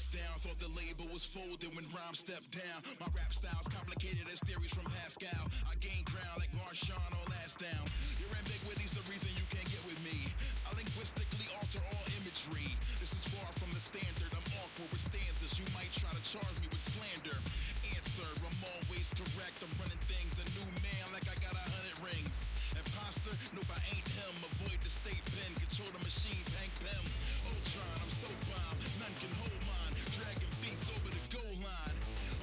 down. Thought the label was folded when rhyme stepped down. My rap style's complicated as theories from Pascal. I gain ground like Marshawn or last down. Your ambiguity's the reason you can't get with me. I linguistically alter all imagery. This is far from the standard. I'm awkward with stanzas. You might try to charge me with slander. Answer, I'm always correct. I'm running things a new man like I got 100 rings. Imposter? Nope, I ain't him. Avoid the state pen. Control the machines. Hank Pym. Ultron, I'm so bomb. None can hold mine. Dragging beats over the goal line.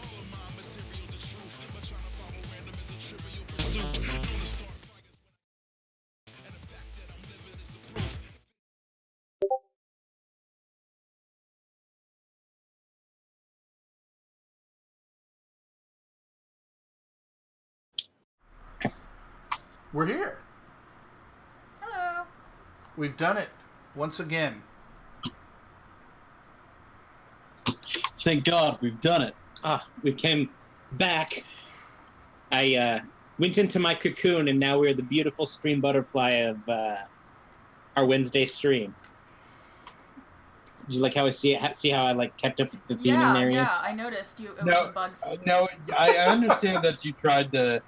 All of my material the truth. But trying to follow random is a trivial pursuit. Known to start fires when and the fact that I'm living is the proof. We're here. Hello. We've done it once again. Thank God we've done it. We came back. I went into my cocoon, and now we're the beautiful stream butterfly of our Wednesday stream. Did you like how I see how I like kept up with the theme in there? Yeah, I noticed you. It No, was bugs. No, I understand that you tried to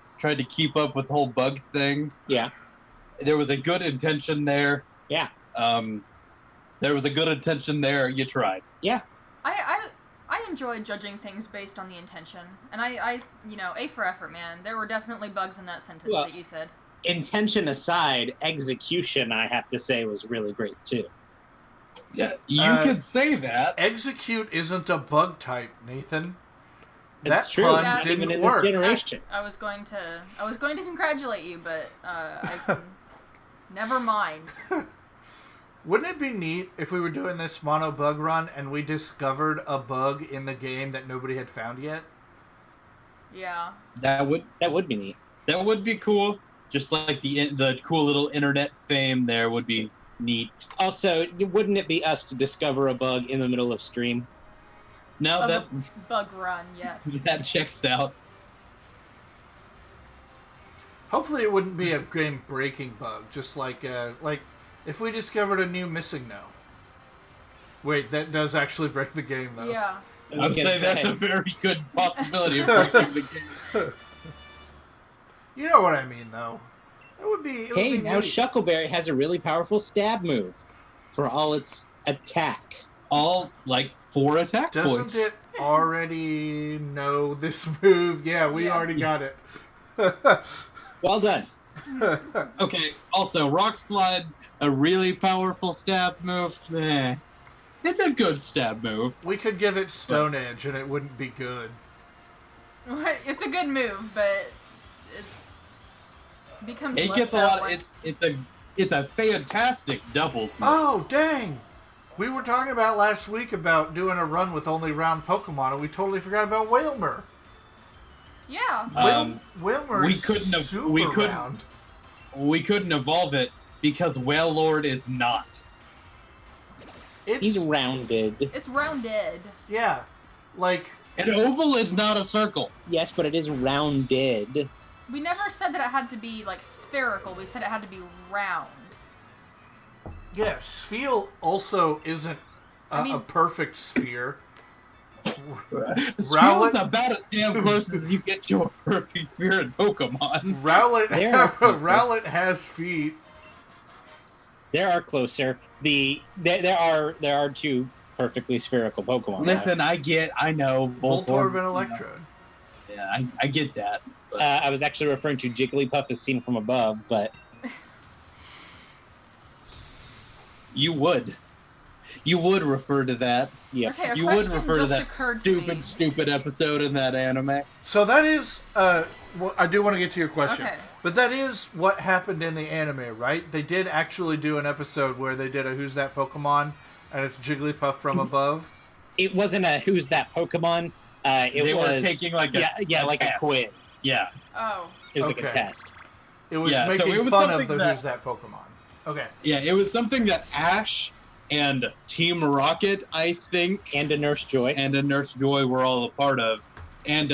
keep up with the whole bug thing. Yeah. There was a good intention there. Yeah. There was a good intention there. You tried. Yeah. I enjoy judging things based on the intention, and I A for effort, man. There were definitely bugs in that sentence that you said. Intention aside, execution, I have to say, was really great too. Yeah, you could say that. Execute isn't a bug type, Nathan. It's That true. pun Not didn't even in work. this generation. I was going to congratulate you, but I can never mind. Wouldn't it be neat if we were doing this mono bug run and we discovered a bug in the game that nobody had found yet? Yeah. That would be neat. That would be cool. Just like the cool little internet fame there would be neat. Also, wouldn't it be us to discover a bug in the middle of stream? No, that bug run, yes. that checks out. Hopefully it wouldn't be a game-breaking bug, just like if we discovered a new missing no. Wait, that does actually break the game, though. Yeah. I'd say that's a very good possibility of breaking the game. You know what I mean, though. It would be. Hey, now Shuckleberry has a really powerful stab move for all its attack. All, like, 4 attack points. Doesn't it already know this move? Yeah, we already got it. Well done. Okay, also, Rock Slide, a really powerful stab move. It's a good stab move. We could give it Stone Edge and it wouldn't be good. It's a good move, but it becomes It less gets a so lot. once- It's a fantastic doubles move. Oh, dang! We were talking about last week about doing a run with only round Pokemon, and we totally forgot about Wailmer. Yeah. Wailmer we is couldn't have. super We couldn't. round. We couldn't evolve it because Wailord is not. He's rounded. It's rounded. Yeah, like an oval is not a circle. Yes, but it is rounded. We never said that it had to be like spherical. We said it had to be round. Yeah, Spheal also isn't a perfect sphere. Spheal's about as damn close as you get to a perfect sphere in Pokemon. Rowlet has feet. There are closer. There are 2 perfectly spherical Pokemon. Listen, I know. Voltorb and Electrode. Yeah, I get that. I was actually referring to Jigglypuff as seen from above, but... You would refer to that. Yeah. Okay, you would refer to that stupid episode in that anime. So that is, well, I do want to get to your question. Okay. But that is what happened in the anime, right? They did actually do an episode where they did a Who's That Pokemon, and it's Jigglypuff from above. It wasn't a Who's That Pokemon. They were taking like a a quiz. Yeah. Oh. It was like a test. It was Yeah, so making it was fun of something the that- Who's That Pokemon. Okay. Yeah, it was something that Ash and Team Rocket, I think, and a Nurse Joy were all a part of. And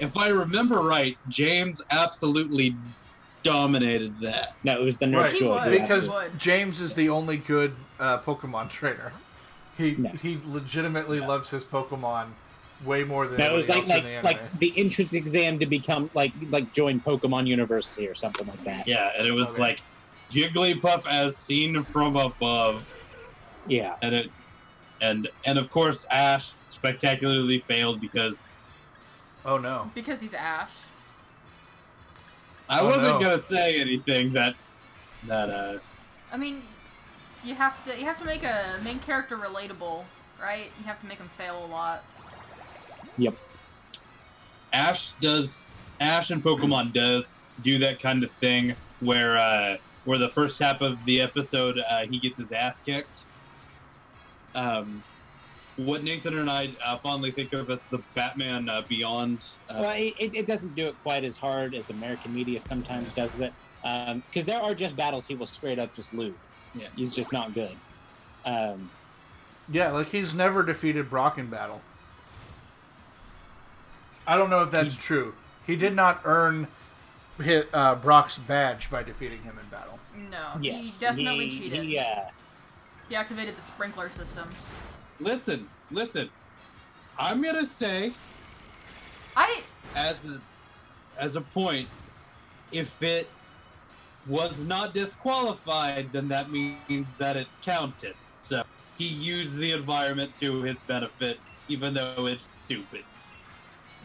if I remember right, James absolutely dominated that. No, it was the Nurse Joy. Because James is the only good Pokemon trainer. No. he legitimately loves his Pokemon way more than That was everybody else in the anime. like the entrance exam to become like join Pokemon University or something like that. Yeah, and it was Okay. like Jigglypuff as seen from above, Yeah. and of course Ash spectacularly failed because Oh no. Because he's Ash. I Oh, wasn't no. gonna say anything that I mean, you have to make a main character relatable, right? You have to make him fail a lot. Yep. Ash and Pokemon does do that kind of thing where the first half of the episode he gets his ass kicked. What Nathan and I fondly think of as the Batman Beyond. Well, it doesn't do it quite as hard as American media sometimes does it. Because there are just battles he will straight up just lose. Yeah. He's just not good. Yeah, like he's never defeated Brock in battle. I don't know if that's true. He did not earn Brock's badge by defeating him in battle. No, Yes. he definitely cheated. He, He activated the sprinkler system. Listen. I'm gonna say as a point, if it was not disqualified, then that means that it counted. So he used the environment to his benefit, even though it's stupid.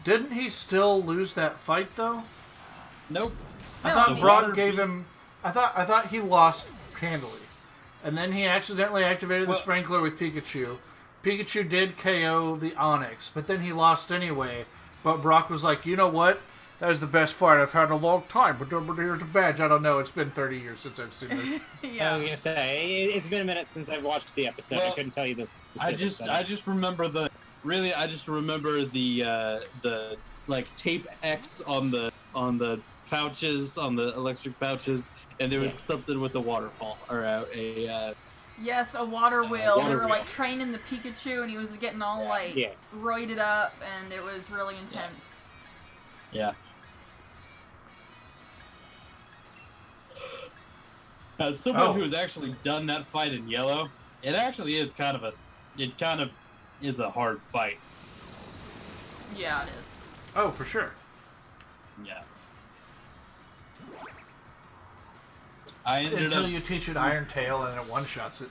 Didn't he still lose that fight though? Nope. I No, thought I mean- Brock gave him. I thought he lost handily, and then he accidentally activated the Well- sprinkler with Pikachu. Pikachu did KO the Onyx, but then he lost anyway. But Brock was like, you know what? That was the best fight I've had in a long time. But here's a badge. I don't know. It's been 30 years since I've seen it. I Yeah. was gonna say it's been a minute since I've watched the episode. I Well, couldn't tell you this. I just remember the like tape X on the pouches, on the electric pouches, and there was Yeah. something with a waterfall or a Yes, a water wheel. water They were wheel. like training the Pikachu, and he was getting all like Yeah. roided up, and it was really intense. yeah. As someone Oh. who has actually done that fight in yellow, it actually is kind of a hard fight. Yeah, it is. Oh, for sure. Yeah. I ended Until up. you teach it Iron Tail and it one-shots it.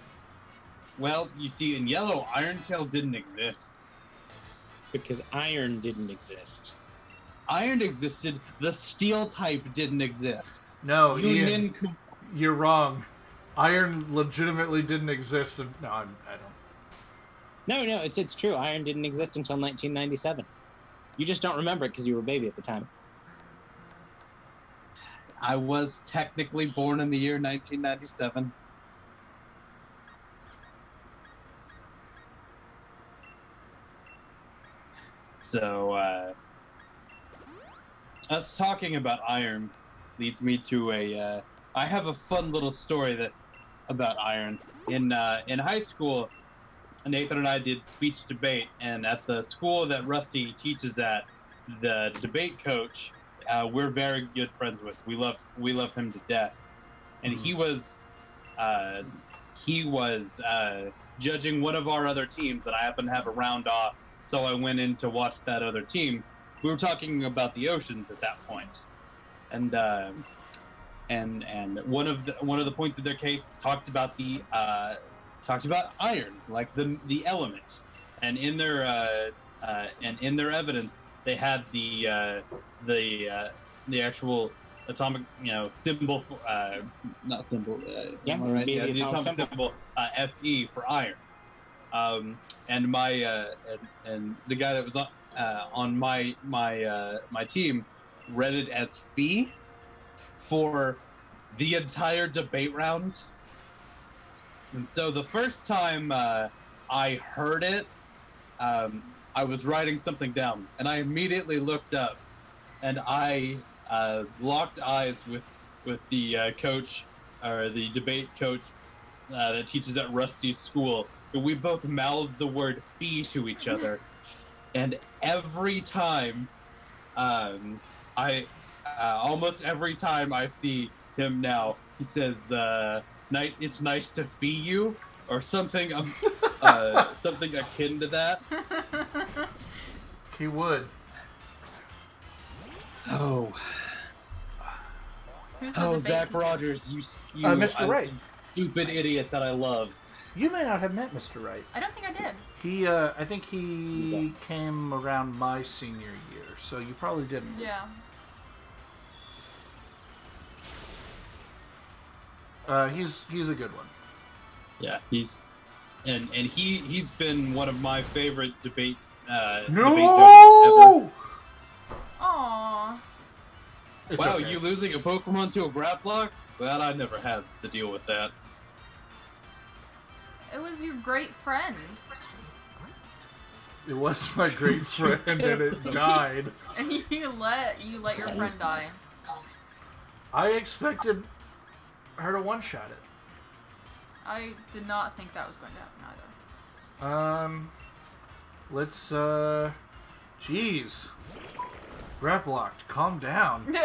Well, you see, in yellow, Iron Tail didn't exist. because iron didn't exist. Iron existed. The steel type didn't exist. No, You Ian, nincompoops. you're wrong. Iron legitimately didn't exist. No, I don't. No, it's true. Iron didn't exist until 1997. You just don't remember it because you were a baby at the time. I was technically born in the year 1997. So, us talking about iron leads me to I have a fun little story about iron. In high school, Nathan and I did speech debate, and at the school that Rusty teaches at, the debate coach, we're very good friends with. We love him to death, and he was judging one of our other teams that I happened to have a round off, so I went in to watch that other team. We were talking about the oceans at that point, and one of the points of their case talked about iron, like the element, and in their evidence they had the actual atomic symbol, not symbol, Yeah, am I right? the Yeah, the atomic atomic symbol, Fe for iron. And my and the guy that was on my team read it as Phi for the entire debate round. And so the first time I heard it, I was writing something down, and I immediately looked up, and I locked eyes with the coach, or the debate coach that teaches at Rusty's school. And we both mouthed the word "fee" to each other, and every time, almost every time I see him now, he says, "It's nice to fee you," or something. Something akin to that. He would. Oh, Who's the oh, debate Zach teacher? Rogers, you Mr. Wright. stupid idiot that I love. You may not have met Mr. Wright. I don't think I did. He, I think he came around my senior year, so you probably didn't. Yeah. He's a good one. Yeah, he's he's been one of my favorite debate debate judges No! Aww. It's Wow, okay. you losing a Pokemon to a Graplock? Well, I never had to deal with that. It was your great friend. It was my great friend, and it died. And you let your friend die. I expected her to one-shot it. I did not think that was going to happen either. Let's, jeez. Graplocked, calm down.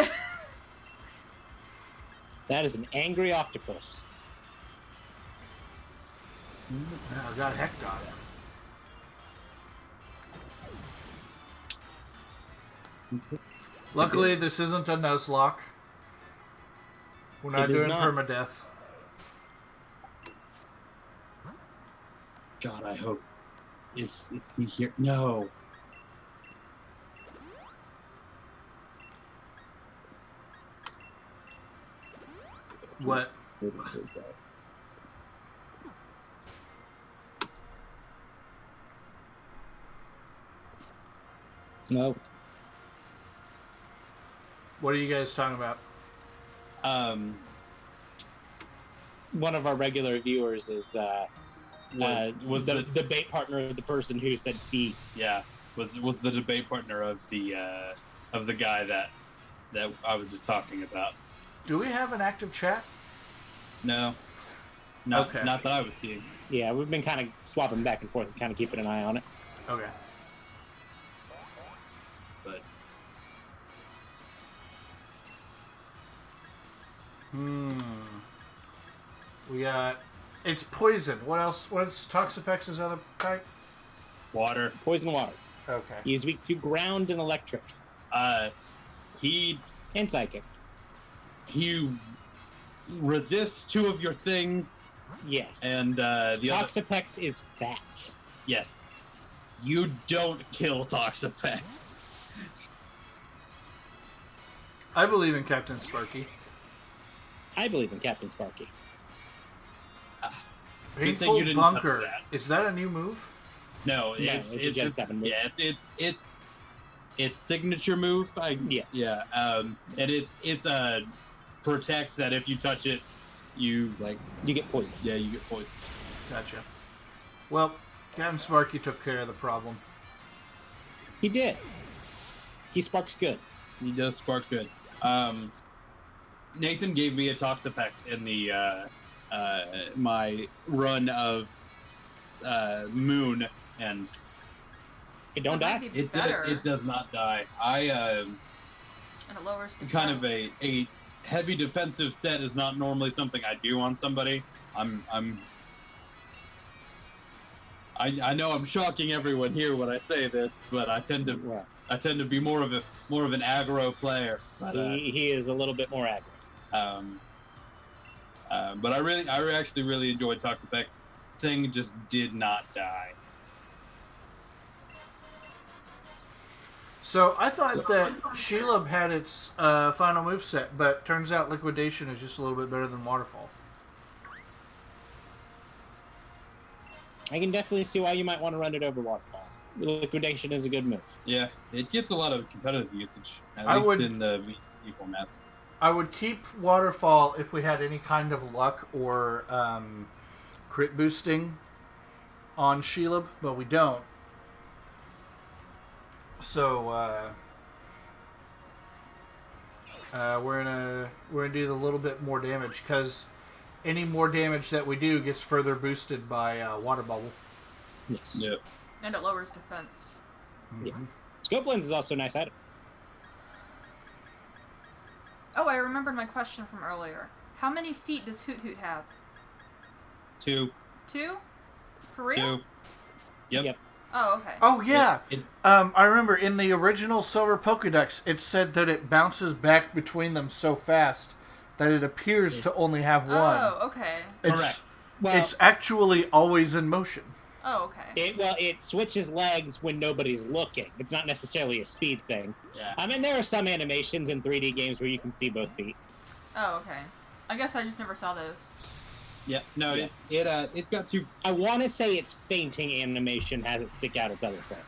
That is an angry octopus. I got hecked on it. Luckily, this isn't a Nuzlocke. We're not It is doing not. permadeath. God, I hope. Is he here? No. What? No. What are you guys talking about? One of our regular viewers is Was the the debate partner of the person who said fee. yeah was the debate partner of the guy that I was just talking about? Do we have an active chat? No, not Okay. not that I was seeing. Yeah, we've been kind of swapping back and forth and kind of keeping an eye on it. Okay. But We got... It's poison. What else? What's Toxapex's other type? water. Poison water. Okay. He is weak to ground and electric He and psychic. he resists two of your things, Yes. and the other. Toxapex is fat. Yes, you don't kill Toxapex. I believe in Captain Sparky. I believe in Captain Sparky. Good thing Painful you didn't touch Bunker. that. Is that a new move? No, it's it's a Gen 7 move. yeah, it's signature move. Yes. Yeah, and it's a protect that if you touch it, you You get poisoned. you get poisoned. Gotcha. Well, Captain Sparky took care of the problem. He did. He sparks good. He does spark good. Nathan gave me a Toxapex in the my run of Moon, and It don't That die. might be better. it does not die. I And it lowers defense. kind of a heavy defensive set is not normally something I do on somebody. I know I'm shocking everyone here when I say this, but I tend to be more of an aggro player. But, He is a little bit more aggro. but I actually really enjoyed Toxapex. Thing just did not die. So I thought that Shelob had its final moveset, but turns out Liquidation is just a little bit better than Waterfall. I can definitely see why you might want to run it over Waterfall. Liquidation is a good move. Yeah, it gets a lot of competitive usage, at I least would- in the V formats. I would keep Waterfall if we had any kind of luck or crit boosting on Shelob, but we don't. So we're gonna do a little bit more damage because any more damage that we do gets further boosted by Water Bubble. Yes. Yep. And it lowers defense. Yeah. Scope lens is also a nice item. Oh, I remembered my question from earlier. How many feet does Hoot Hoot have? 2. 2? For real? 2. Yep. Yep. Oh, okay. Oh yeah. It- I remember in the original Silver Pokédex, it said that it bounces back between them so fast that it appears to only have one. Oh, okay. It's, Correct. Well, It's actually always in motion. Oh, okay. it switches legs when nobody's looking. It's not necessarily a speed thing. Yeah. I mean, there are some animations in 3D games where you can see both feet. Oh, okay. I guess I just never saw those. Yeah. No, Yeah. it's got 2. I want to say its fainting animation has it stick out its other foot.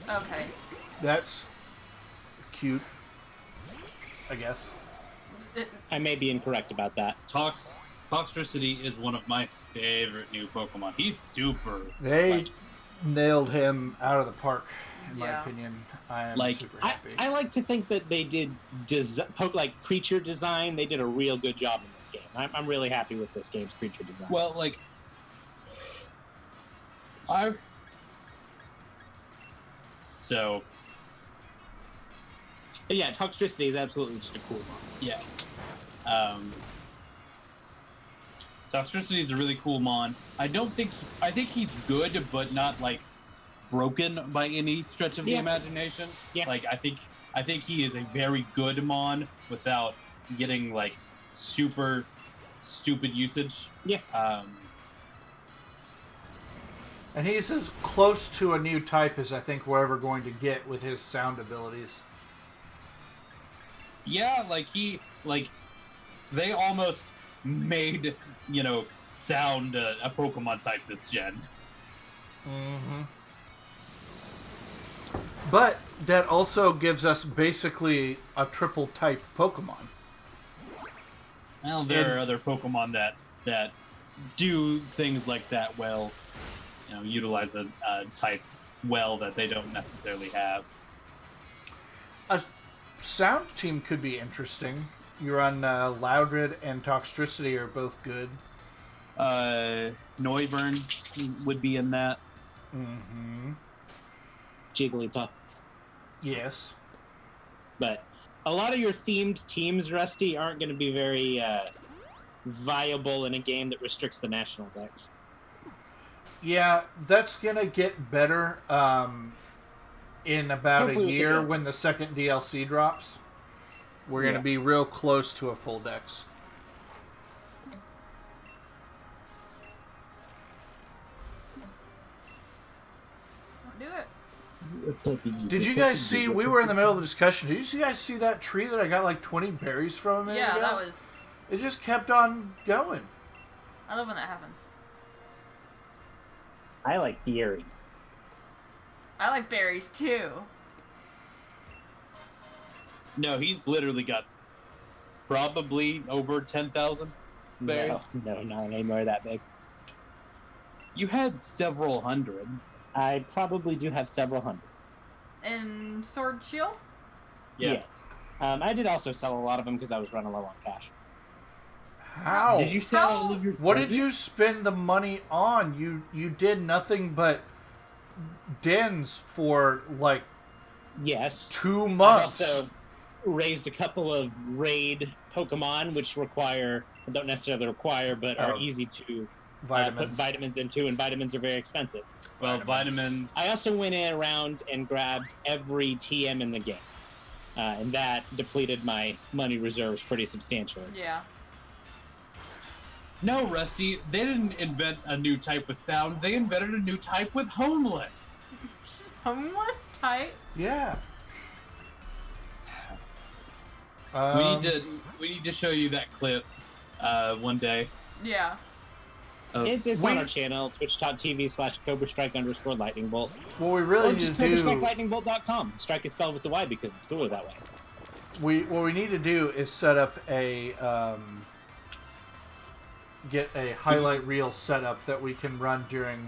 Okay. That's cute, I guess. I may be incorrect about that. Toxtricity is one of my favorite new Pokemon. He's super. They like, nailed him out of the park, in my Yeah. opinion. I am Like, super I, happy. I like to think that they did creature design. They did a real good job in this game. I'm really happy with this game's creature design. well, like so But yeah, Toxtricity is absolutely just a cool one. yeah. Toxtricity is a really cool mon. I think he's good, but not like broken by any stretch of the Yeah. imagination. Yeah. Like I think he is a very good mon without getting like super stupid usage. Yeah. And he's as close to a new type as I think we're ever going to get with his sound abilities. Yeah, they almost made, sound a Pokemon type this gen. Mm-hmm. But that also gives us basically a triple type Pokemon. Well, there And- are other Pokemon that do things like that well, utilize a type well that they don't necessarily have. A sound team could be interesting. You run Loudred and Toxtricity are both good. Noivern would be in that. Mm-hmm. Jigglypuff. Yes. But a lot of your themed teams, Rusty, aren't going to be very viable in a game that restricts the national dex. Yeah, that's gonna get better in about Hopefully a with the year DLC. when the second DLC drops. We're gonna Yeah. be real close to a full dex. Do it. Did you guys see? We were in the middle of the discussion. Did you guys see that tree that I got like 20 berries from a minute Yeah, ago? that was. It just kept on going. I love when that happens. I like berries. I like berries too. No, he's literally got probably over 10,000 berries. No, not anymore that big. You had several hundred. I probably do have several hundred. And Sword Shield? Yeah. Yes. I did also sell a lot of them because I was running low on cash. How? Did you sell all of your What did you treasures? spend the money on? You did nothing but dens for like Yes. 2 I've months. also raised a couple of raid Pokemon, which don't necessarily require, but are Oh. easy to put Vitamins. vitamins into, and vitamins are very expensive. Well, vitamins. I also went in around and grabbed every TM in the game, and that depleted my money reserves pretty substantially. Yeah. No, Rusty, they didn't invent a new type with sound. They invented a new type with homeless. Homeless type? Yeah. We need to show you that clip one day. Yeah. Of, It's on our channel, twitch.tv/CobraStrike_lightning bolt. What we really Or need just to do, CobraStrikeLightningBolt.com. Strike is spelled with the Y because it's cooler that way. what we need to do is set up a get a highlight reel setup that we can run during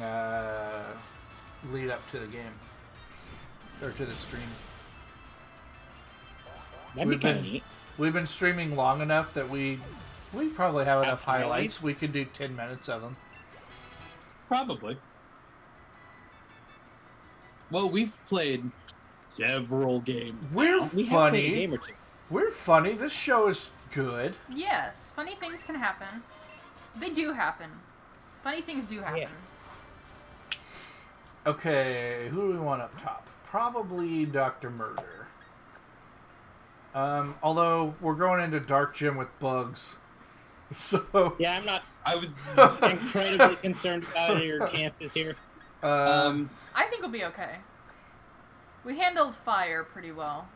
lead up to the game or to the stream. That'd be We've kind of been- neat. We've been streaming long enough that we probably have enough highlights. highlights? We could do 10 minutes of them. Probably. Well, we've played several games. We're We have played a funny. game or two. We're funny. This show is good. Yes. Funny things can happen. They do happen. Funny things do happen. Yeah. Okay, who do we want up top? Probably Dr. Murder. Although we're going into Dark Gym with bugs. So Yeah, I'm not I was. incredibly concerned about your chances here. I think we'll be okay. We handled fire pretty well.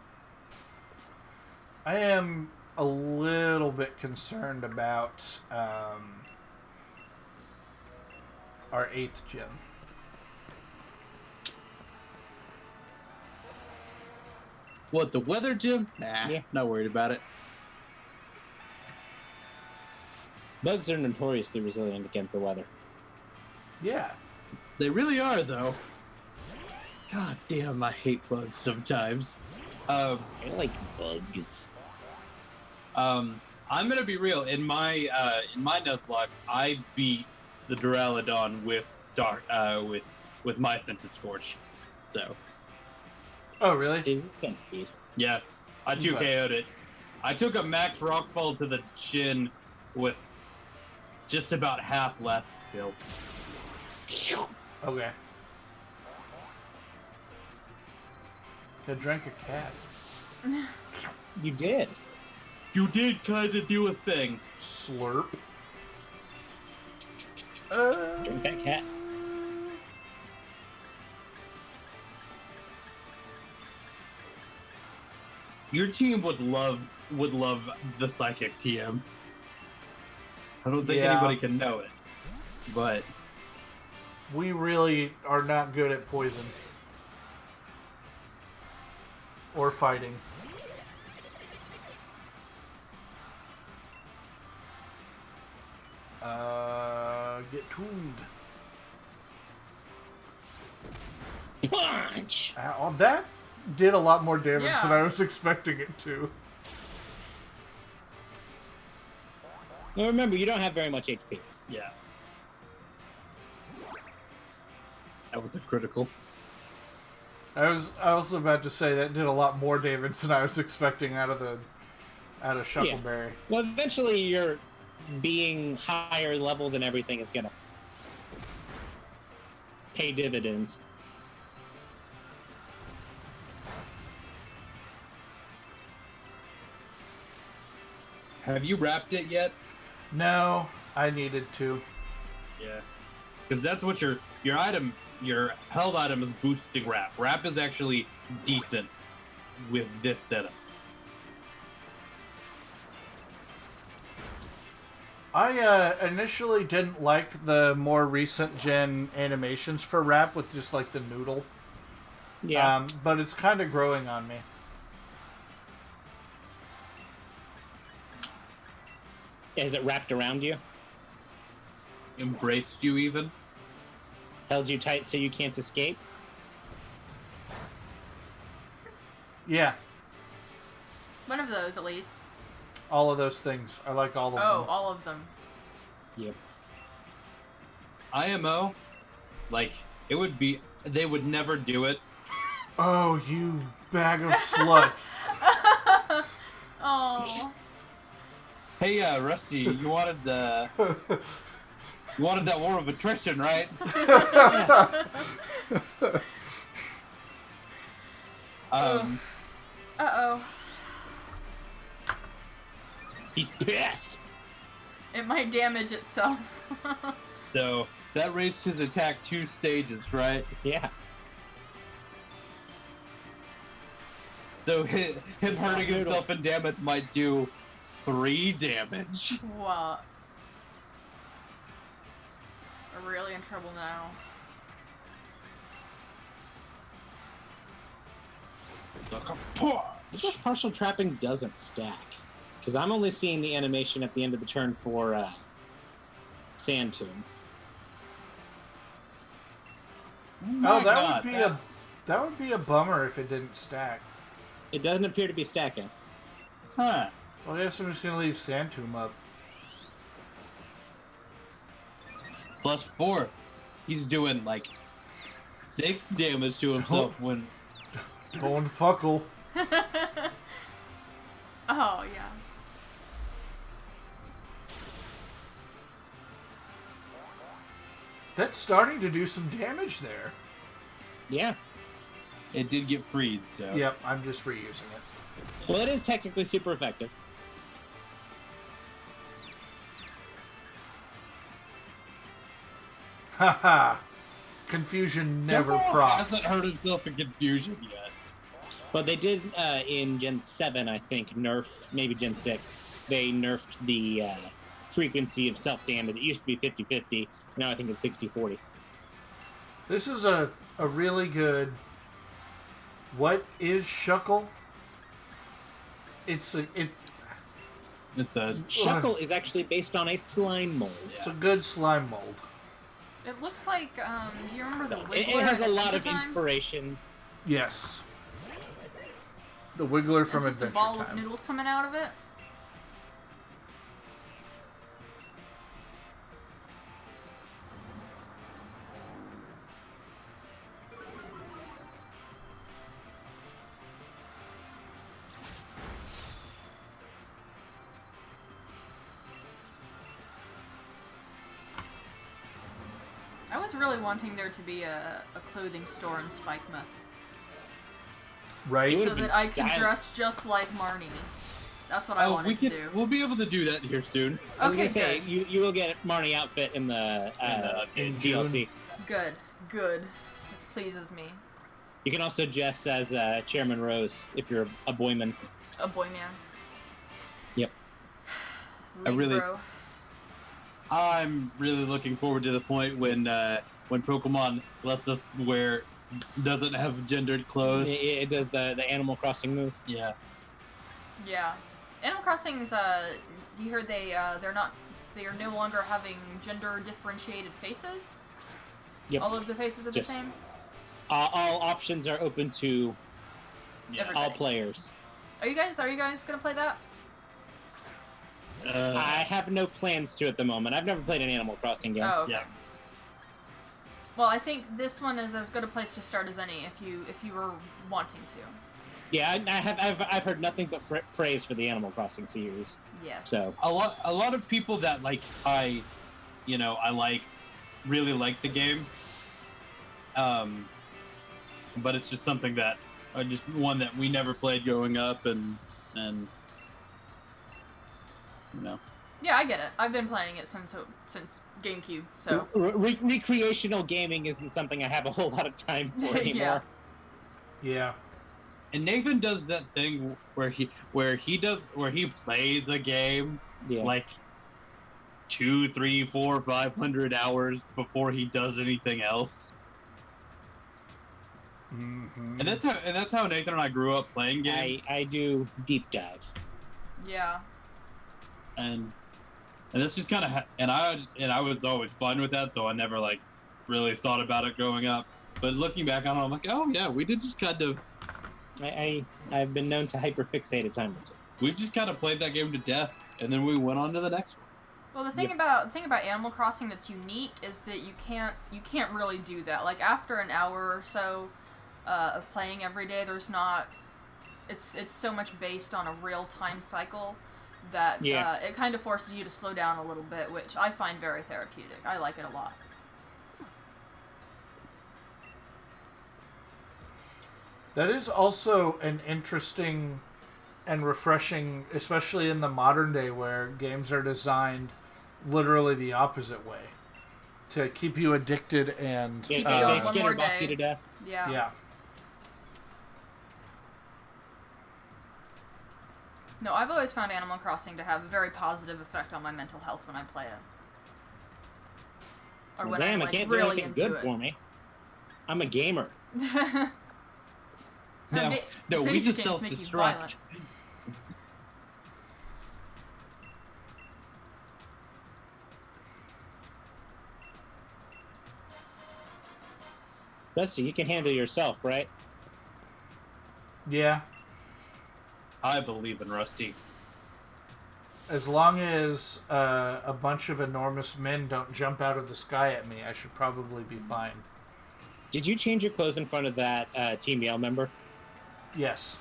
I am a little bit concerned about our 8th gym. What, the weather, Jim? Nah, Yeah. not worried about it. Bugs are notoriously resilient against the weather. Yeah. They really are, though. God damn, I hate bugs sometimes. I like bugs. I'm gonna be real. In my Nuzlocke, I beat the Duraludon with with my Scorch. So Oh, really? Is a centipede. yeah, I 2 Okay. KO'd it. I took a max rockfall to the chin with just about half left still. Okay. I drank a cat. You did. You did kind of do a thing. Slurp. Drink that cat. Your team would love the psychic TM. I don't think Yeah. anybody can know it, but We really are not good at poison. Or fighting. Get tuned. Punch! Ow, that did a lot more damage Yeah. than I was expecting it to. Now remember, you don't have very much HP. yeah, that was a critical. I was also about to say that did a lot more damage than I was expecting out of Shuckleberry. Well, eventually, you're being higher level than everything is gonna pay dividends. Have you wrapped it yet? No, I needed to. Yeah, because that's what your item, your held item is boosting wrap. Wrap is actually decent with this setup. I initially didn't like the more recent gen animations for rap with just like the noodle. Yeah. But it's kind of growing on me. Has it wrapped around you? Embraced you even. Held you tight so you can't escape? Yeah, One of those, at least. all of those things. I like all of Oh, them. all of them. Yep. IMO, like it would be. They would never do it. Oh, you bag of sluts. Oh. Hey, Rusty, you wanted that war of attrition, right? Uh-oh. He's pissed! It might damage itself. So that raised his attack 2 stages, right? Yeah. So him hurting brutal. himself in damage might do 3 damage. What? We're really in trouble now. So, poof. I guess partial trapping doesn't stack. Because I'm only seeing the animation at the end of the turn for Sand Tomb. Oh, that would be a bummer if it didn't stack. It doesn't appear to be stacking. Huh. Well, I guess I'm just gonna leave Sandtomb up. +4. He's doing like 6 damage to himself when. Don't fuckle. Oh, yeah. That's starting to do some damage there. Yeah. It did get freed, so. Yep, I'm just reusing it. Well, it is technically super effective. Haha. Confusion never Neville procs. hasn't hurt himself in confusion yet. But they did in Gen 7, I think, nerf, maybe Gen 6, they nerfed the frequency of self-damage. It used to be 50-50. Now I think it's 60-40. This is a really good... What is Shuckle? It's a Shuckle is actually based on a slime mold. it's a good slime mold. It looks like, do you remember the Wiggler? It has a in lot of Adventure Time? inspirations. Yes. The Wiggler from It's just a Adventure ball Time. with noodles coming out of it. I was really wanting there to be a clothing store in Spikemuth. Right? It So would've been that I can stylish. dress just like Marnie. That's what I Oh, wanted to do. we'll be able to do that here soon. I was Okay, gonna say good. you will get Marnie outfit in the in DLC. Good. Good. This pleases me. You can also dress as Chairman Rose if you're a boyman. A boy man. Yep. I really- Bro. I'm really looking forward to the point when Pokemon lets us wear doesn't have gendered clothes. It does the Animal Crossing move. Yeah. Yeah. Animal Crossing's you heard they are no longer having gender differentiated faces? Yep. All of the faces are Just- the same? All options are open to Yeah. Everybody. all players. Are you guys gonna play that? I have no plans to at the moment. I've never played an Animal Crossing game. Oh, okay. Yeah. Well, I think this one is as good a place to start as any if you were wanting to. Yeah, I've heard nothing but praise for the Animal Crossing series. Yes. So A lot of people that I really like the game. But it's just something that just one that we never played growing up and you know. Yeah, I get it. I've been playing it since GameCube, so recreational gaming isn't something I have a whole lot of time for anymore. Yeah. And Nathan does that thing where he plays a game Yeah. like 2, 3, 4, 500 hours before he does anything else. Mm-hmm. And that's how Nathan and I grew up playing games. I do deep dive. yeah. And that's just kind of and I was always fine with that, so I never really thought about it growing up. But looking back on it, I'm like, oh yeah, we did just kind of I've been known to hyperfixate a time or two. we just kind of played that game to death, and then we went on to the next one. Well, the thing about Animal Crossing that's unique is that you can't really do that. Like after an hour or so of playing every day, there's not. It's so much based on a real time cycle that it kind of forces you to slow down a little bit, which I find very therapeutic. I like it a lot. That is also an interesting and refreshing, especially in the modern day where games are designed literally the opposite way. To keep you addicted and... Keep you They going one Skinner more box day. you to death. Yeah. yeah. No, I've always found Animal Crossing to have a very positive effect on my mental health when I play it. Or when Damn, I'm I like can't do really anything into good it. for me. I'm a gamer. No, we video just games make you self-destruct. violent. Rusty, you can handle yourself, right? Yeah. I believe in Rusty. As long as a bunch of enormous men don't jump out of the sky at me, I should probably be fine. Did you change your clothes in front of that Team Yell member? Yes.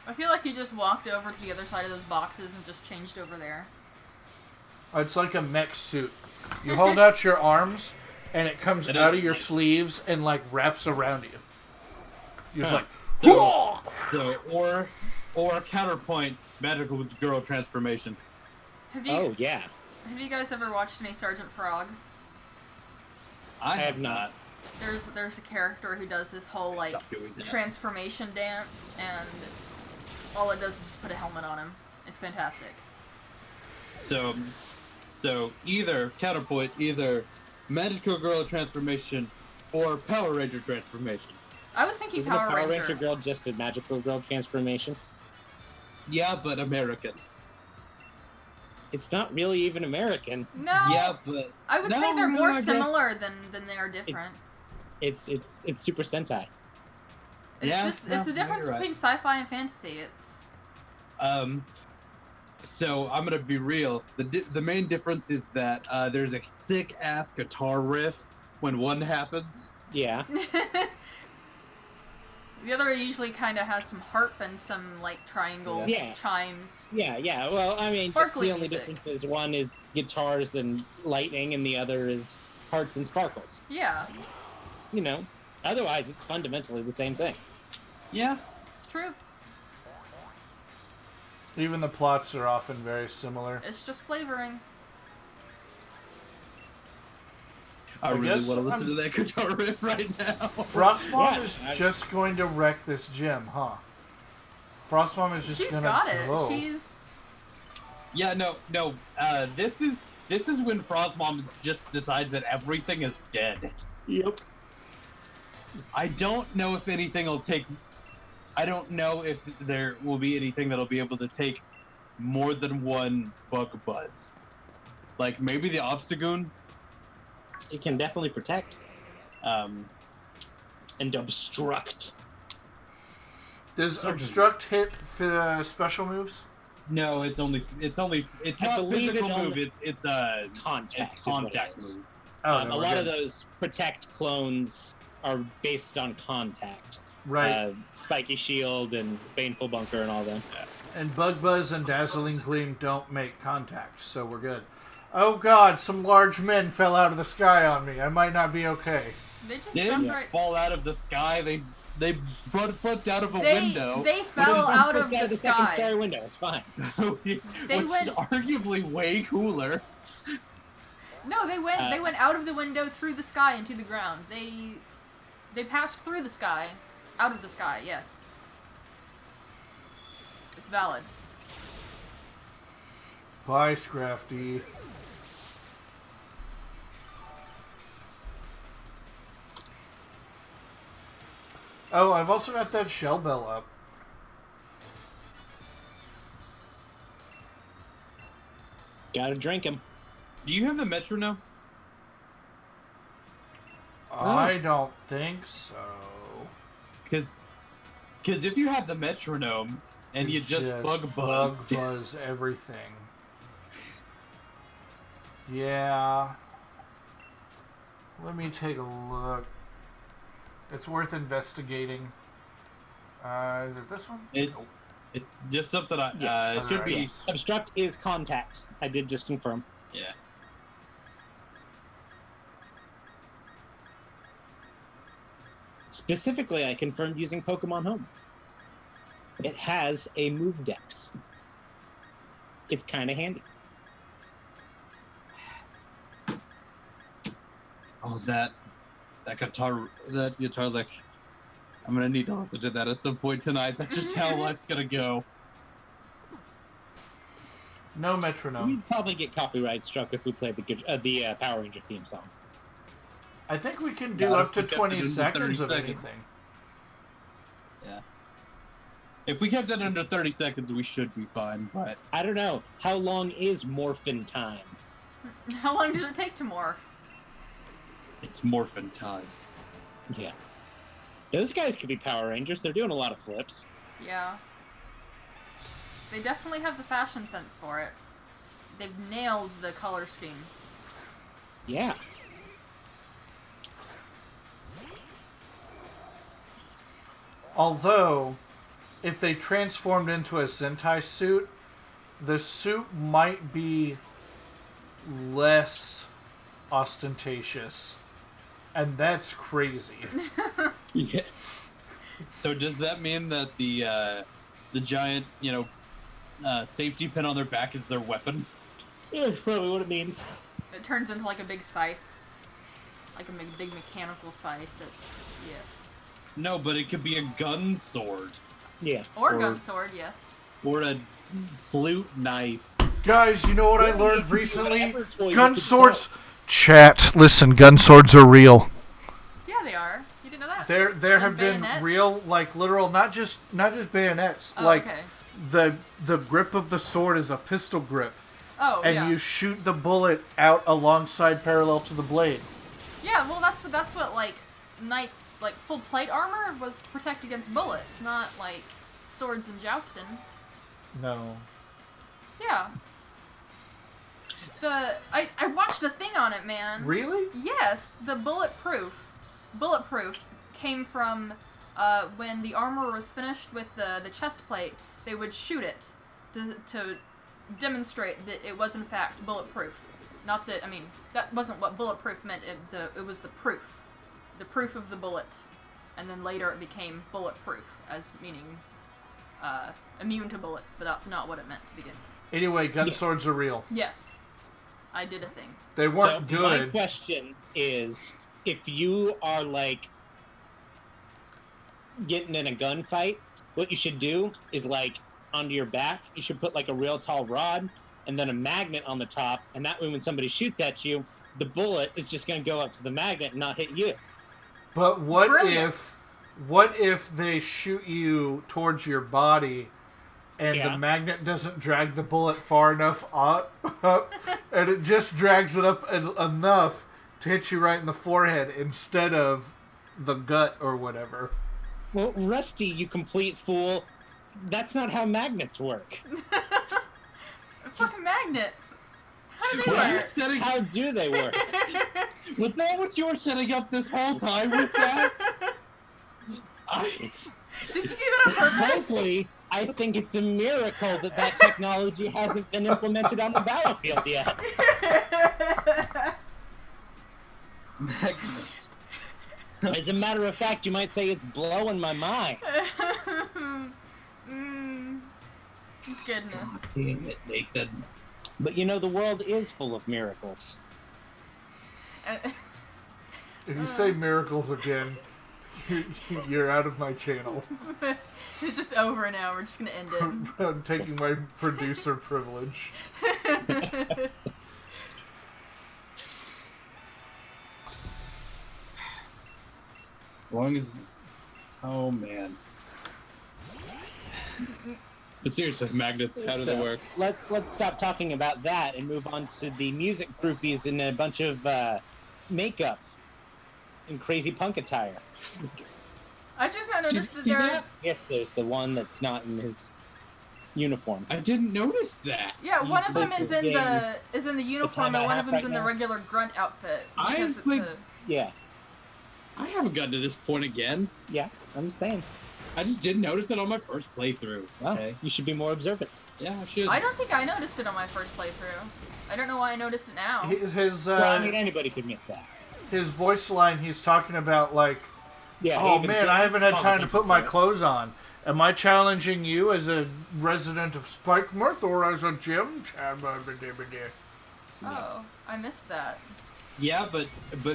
I feel like you just walked over to the other side of those boxes and just changed over there. It's like a mech suit. You hold out your arms, and it comes out of your sleeves and like wraps around you. You're just like, or counterpoint, magical girl transformation. Oh yeah, Have you guys ever watched any Sergeant Frog? I have not. There's a character who does this whole like Stop doing that. transformation dance, and all it does is just put a helmet on him. It's fantastic. So either counterpoint, either magical girl transformation or Power Ranger transformation. I was thinking isn't Power a Power Ranger. Ranger girl just a magical girl transformation? Yeah, but American. It's not really even American. No. Yeah, but I would no, say they're no, more I guess- similar than they are different. It's Super Sentai. It's a difference you're right. between sci-fi and fantasy. It's So I'm gonna be real. The main difference is that there's a sick ass guitar riff when one happens. Yeah. the other usually kind of has some harp and some like triangle Yeah. chimes. Yeah. Well, I mean, just Sparkly the only music. difference is one is guitars and lightning, and the other is hearts and sparkles. Yeah, You know. Otherwise, it's fundamentally the same thing. Yeah. it's true. even the plots are often very similar. It's just flavoring. I I really guess want to listen I'm- to that guitar riff right now. Frostbomb Yeah, is I- just going to wreck this gym, huh? Frostbomb is just She's gonna got it. blow. She's Yeah, no. This is when Frostmom just decides that everything is dead. Yep. I don't know if anything will take. I don't know if there will be anything that'll be able to take more than one bug buzz. Like maybe the Obstagoon. It can definitely protect Um, and obstruct. Does obstruct hit special moves? no, it's not believe physical it move. only- It's Contact. it's is what it contact is. move. Oh, A no, we're lot of good. those protect clones are based on contact. Right. Spiky Shield and Baneful Bunker and all them. And Bug Buzz and Dazzling Gleam don't make contact, so we're good. Oh god, some large men fell out of the sky on me. I might not be okay. they just They jumped didn't right. fall out of the sky. They flipped out of a They window. they fell out of Out the second sky. story window. It's fine. which They is went- arguably way cooler. No, they went out of the window through the sky into the ground. They passed through the sky, out of the sky. Yes, it's valid. Bye, Scrafty. Oh, I've also got that shell bell up. Gotta drink him. Do you have the metronome? I don't think so. Because if you have the metronome and you just bug buzz, buzz everything. Yeah. Let me take a look. It's worth investigating. Is it this one? it's just something I Yeah. it should be. Yes. Obstruct is contact. I did just confirm. Yeah. Specifically, I confirmed using Pokemon Home. It has a move dex. It's kind of handy. Oh, that guitar lick. I'm gonna need to listen to that at some point tonight. That's just how life's gonna go. No metronome. We'd probably get copyright struck if we played the Power Ranger theme song. I think we can do Yeah, up to if we kept it 20 under seconds 30 of seconds. anything. Yeah. If we kept that under 30 seconds, we should be fine. But I don't know. How long is morphin time? How long does it take to morph? it's morphin time. Yeah. Those guys could be Power Rangers. They're doing a lot of flips. Yeah. They definitely have the fashion sense for it. They've nailed the color scheme. Yeah. Although, if they transformed into a Sentai suit, the suit might be less ostentatious. And that's crazy. Yeah. So does that mean that the giant, safety pin on their back is their weapon? Yeah, that's probably what it means. It turns into like a big scythe. Like a big mechanical scythe yes. No, but it could be a gun sword. Yeah. Or Or- gun sword, yes. Or a flute knife. Guys, you know what I Really, learned you can do recently? whatever toy you Gun can swords. sell. Chat, listen, gun swords are real. Yeah, they are. You didn't know that? There have been bayonets? real, like, literal, not just bayonets. Oh, like okay. the grip of the sword is a pistol grip, Oh, and yeah. you shoot the bullet out alongside, parallel to the blade. Yeah, well, that's what like knights, like full plate armor was to protect against bullets, not like swords and jousting. No. Yeah. I watched a thing on it, man. Really? Yes, the bulletproof came from when the armor was finished with the chest plate. They would shoot it to demonstrate that it was in fact bulletproof. Not that, I mean, that wasn't what bulletproof meant. It was the proof of the bullet, and then later it became bulletproof as meaning immune to bullets. But that's not what it meant to begin with. Anyway, gun Yeah. swords are real. Yes, I did a thing. They weren't So my good. question is, if you are like getting in a gunfight, what you should do is like onto your back, you should put like a real tall rod and then a magnet on the top, and that way when somebody shoots at you, the bullet is just going to go up to the magnet and not hit you. But what Brilliant. if they shoot you towards your body and Yeah. the magnet doesn't drag the bullet far enough up and it just drags it up enough to hit you right in the forehead instead of the gut or whatever? Well, Rusty, you complete fool, that's not how magnets work. Fucking magnets. How do they Were you work? setting? How do they work? Was that what you were setting up this whole time with that? Did you do that on purpose? Frankly, I think it's a miracle that that technology hasn't been implemented on the battlefield yet. Magnets. As a matter of fact, you might say it's blowing my mind. Goodness. Damn it, Nathan. But you know, the world is full of miracles. If you say miracles again, you're out of my channel. It's just over now. We're just gonna end it. I'm taking my producer privilege. As long as. Oh man. But seriously, magnets, how do they So, work? Let's stop talking about that and move on to the music groupies in a bunch of makeup and crazy punk attire. I just now Did you noticed that see there. that? Yes, there's the one that's not in his uniform. I didn't notice that. Yeah, one of them plays is the in game the uniform, time and I one have of them's right in the now. regular grunt outfit. I because it's like- a- Yeah, I haven't gotten to this point again. yeah, I'm saying. I just didn't notice it on my first playthrough. Well, Okay. you should be more observant. Yeah, I should. I don't think I noticed it on my first playthrough. I don't know why I noticed it now. His Well, I mean, anybody could miss that. his voice line, he's talking about like, Yeah. oh even man, so- I haven't had time to put my Yeah. clothes on. Am I challenging you as a resident of Spikemarth or as a gym? Oh, I missed that. Yeah, but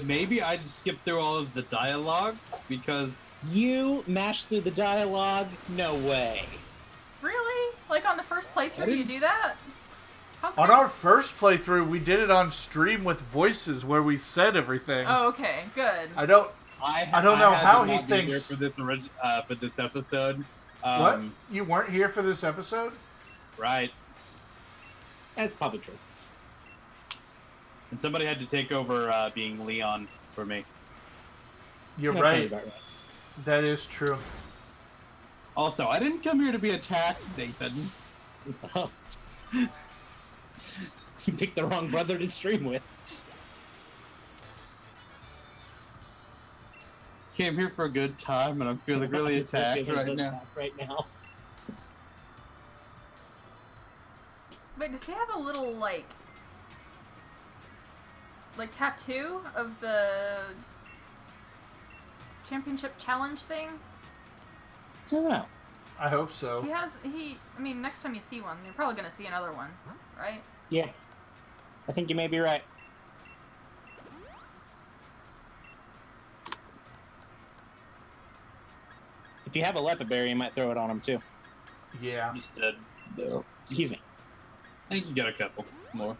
maybe I just skipped through all of the dialogue because You mashed through the dialogue? No way. Really? Like on the first playthrough, you didn't- do that? How On come? our first playthrough, we did it on stream with voices where we said everything. Oh, okay, good. I don't. I don't know had how to he not be here thinks- for this for this episode. What? You weren't here for this episode? Right. That's probably true. And somebody had to take over being Leon for me. You're That sounds right. about right. That is true. Also, I didn't come here to be attacked, Nathan. Well, you picked the wrong brother to stream with. Came here for a good time, and I'm feeling really I'm so attacked feeling a right bit now. attacked right now. Wait, does he have a little like like tattoo of the championship challenge thing? I don't know. I hope so. I mean, next time you see one, you're probably gonna see another one, right? Yeah. I think you may be right. If you have a leopard berry, you might throw it on him too. Yeah. Just no. Excuse me. I think you got a couple more.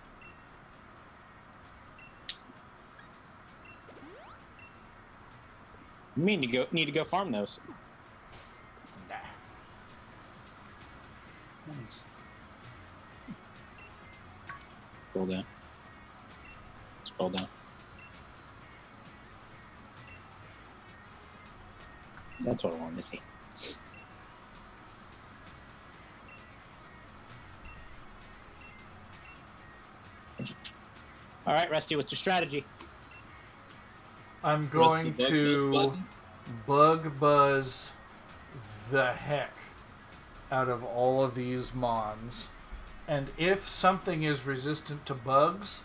You need to go farm those. Nah. Nice. Scroll down. Scroll down. That's what I wanted to see. All right, Rusty, what's your strategy? I'm going Press the to button. bug buzz the heck out of all of these mons. And if something is resistant to bugs,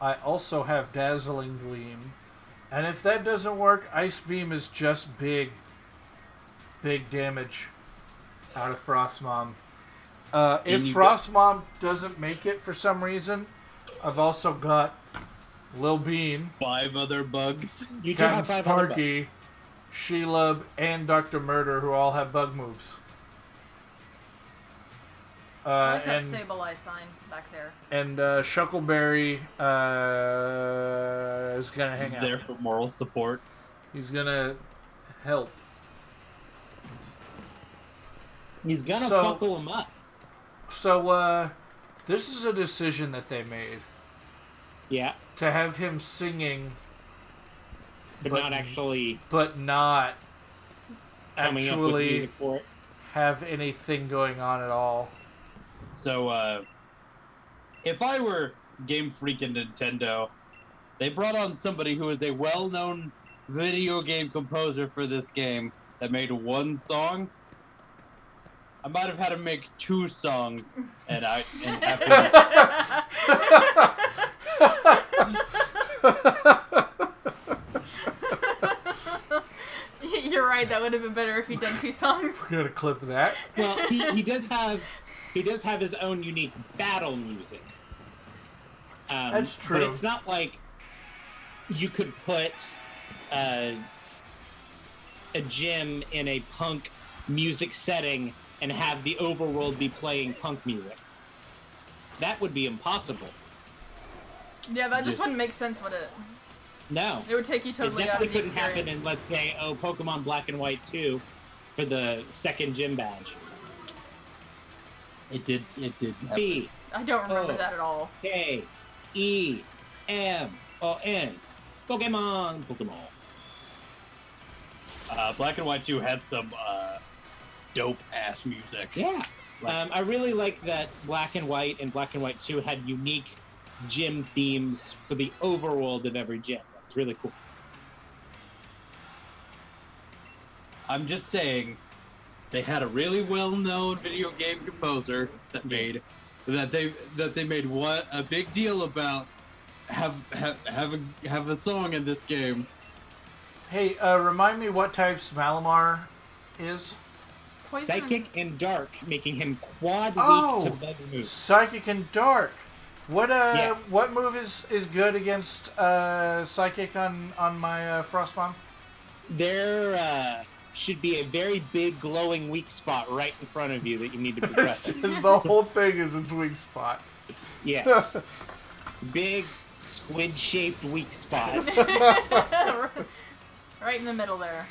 I also have Dazzling Gleam. And if that doesn't work, Ice Beam is just big damage out of Frostmom. If you Frostmom doesn't make it for some reason, I've also got Lil Bean, 5 other bugs. You do Captain have 5 other bugs. Sparky, Shelob, and Dr. Murder, who all have bug moves. I like that And Sableye sign back there. Shuckleberry is gonna He's hang there out. for moral support. He's gonna help. He's gonna So- fuckle him up. So, this is a decision that they made Yeah, to have him singing, but But- not actually but not coming up with actually music for it. have anything going on at all. So, if I were Game Freak and Nintendo, they brought on somebody who is a well-known video game composer for this game that made one song. I might have had him make 2 songs, and after You're right. That would have been better if he'd done 2 songs. We're gonna clip that. Well, he does have his own unique battle music. That's true. But it's not like you could put a gym in a punk music setting and have the overworld be playing punk music. That would be impossible. Yeah, that just wouldn't make sense, would it? No. It would take you It totally out definitely of the couldn't happen experience. in, let's say, Pokemon Black and White 2 for the second gym badge. it did happen. B I don't remember Oh. that at all. K E M O N. Pokemon. Black and White 2 had some dope-ass music. Yeah. Like- I really like that Black and White and Black and White 2 had unique gym themes for the overworld of every gym. It's really cool. I'm just saying, they had a really well-known video game composer that made that they made a big deal about have a song in this game. Hey, remind me what types Malamar is? Poison. Psychic and Dark, making him quad Oh! weak to bug moves. Psychic and Dark. What Yes. what move is good against Psychic on my Frostbomb? There should be a very big glowing weak spot right in front of you that you need to be pressing. The whole thing is its weak spot. Yes. Big squid-shaped weak spot. Right in the middle there.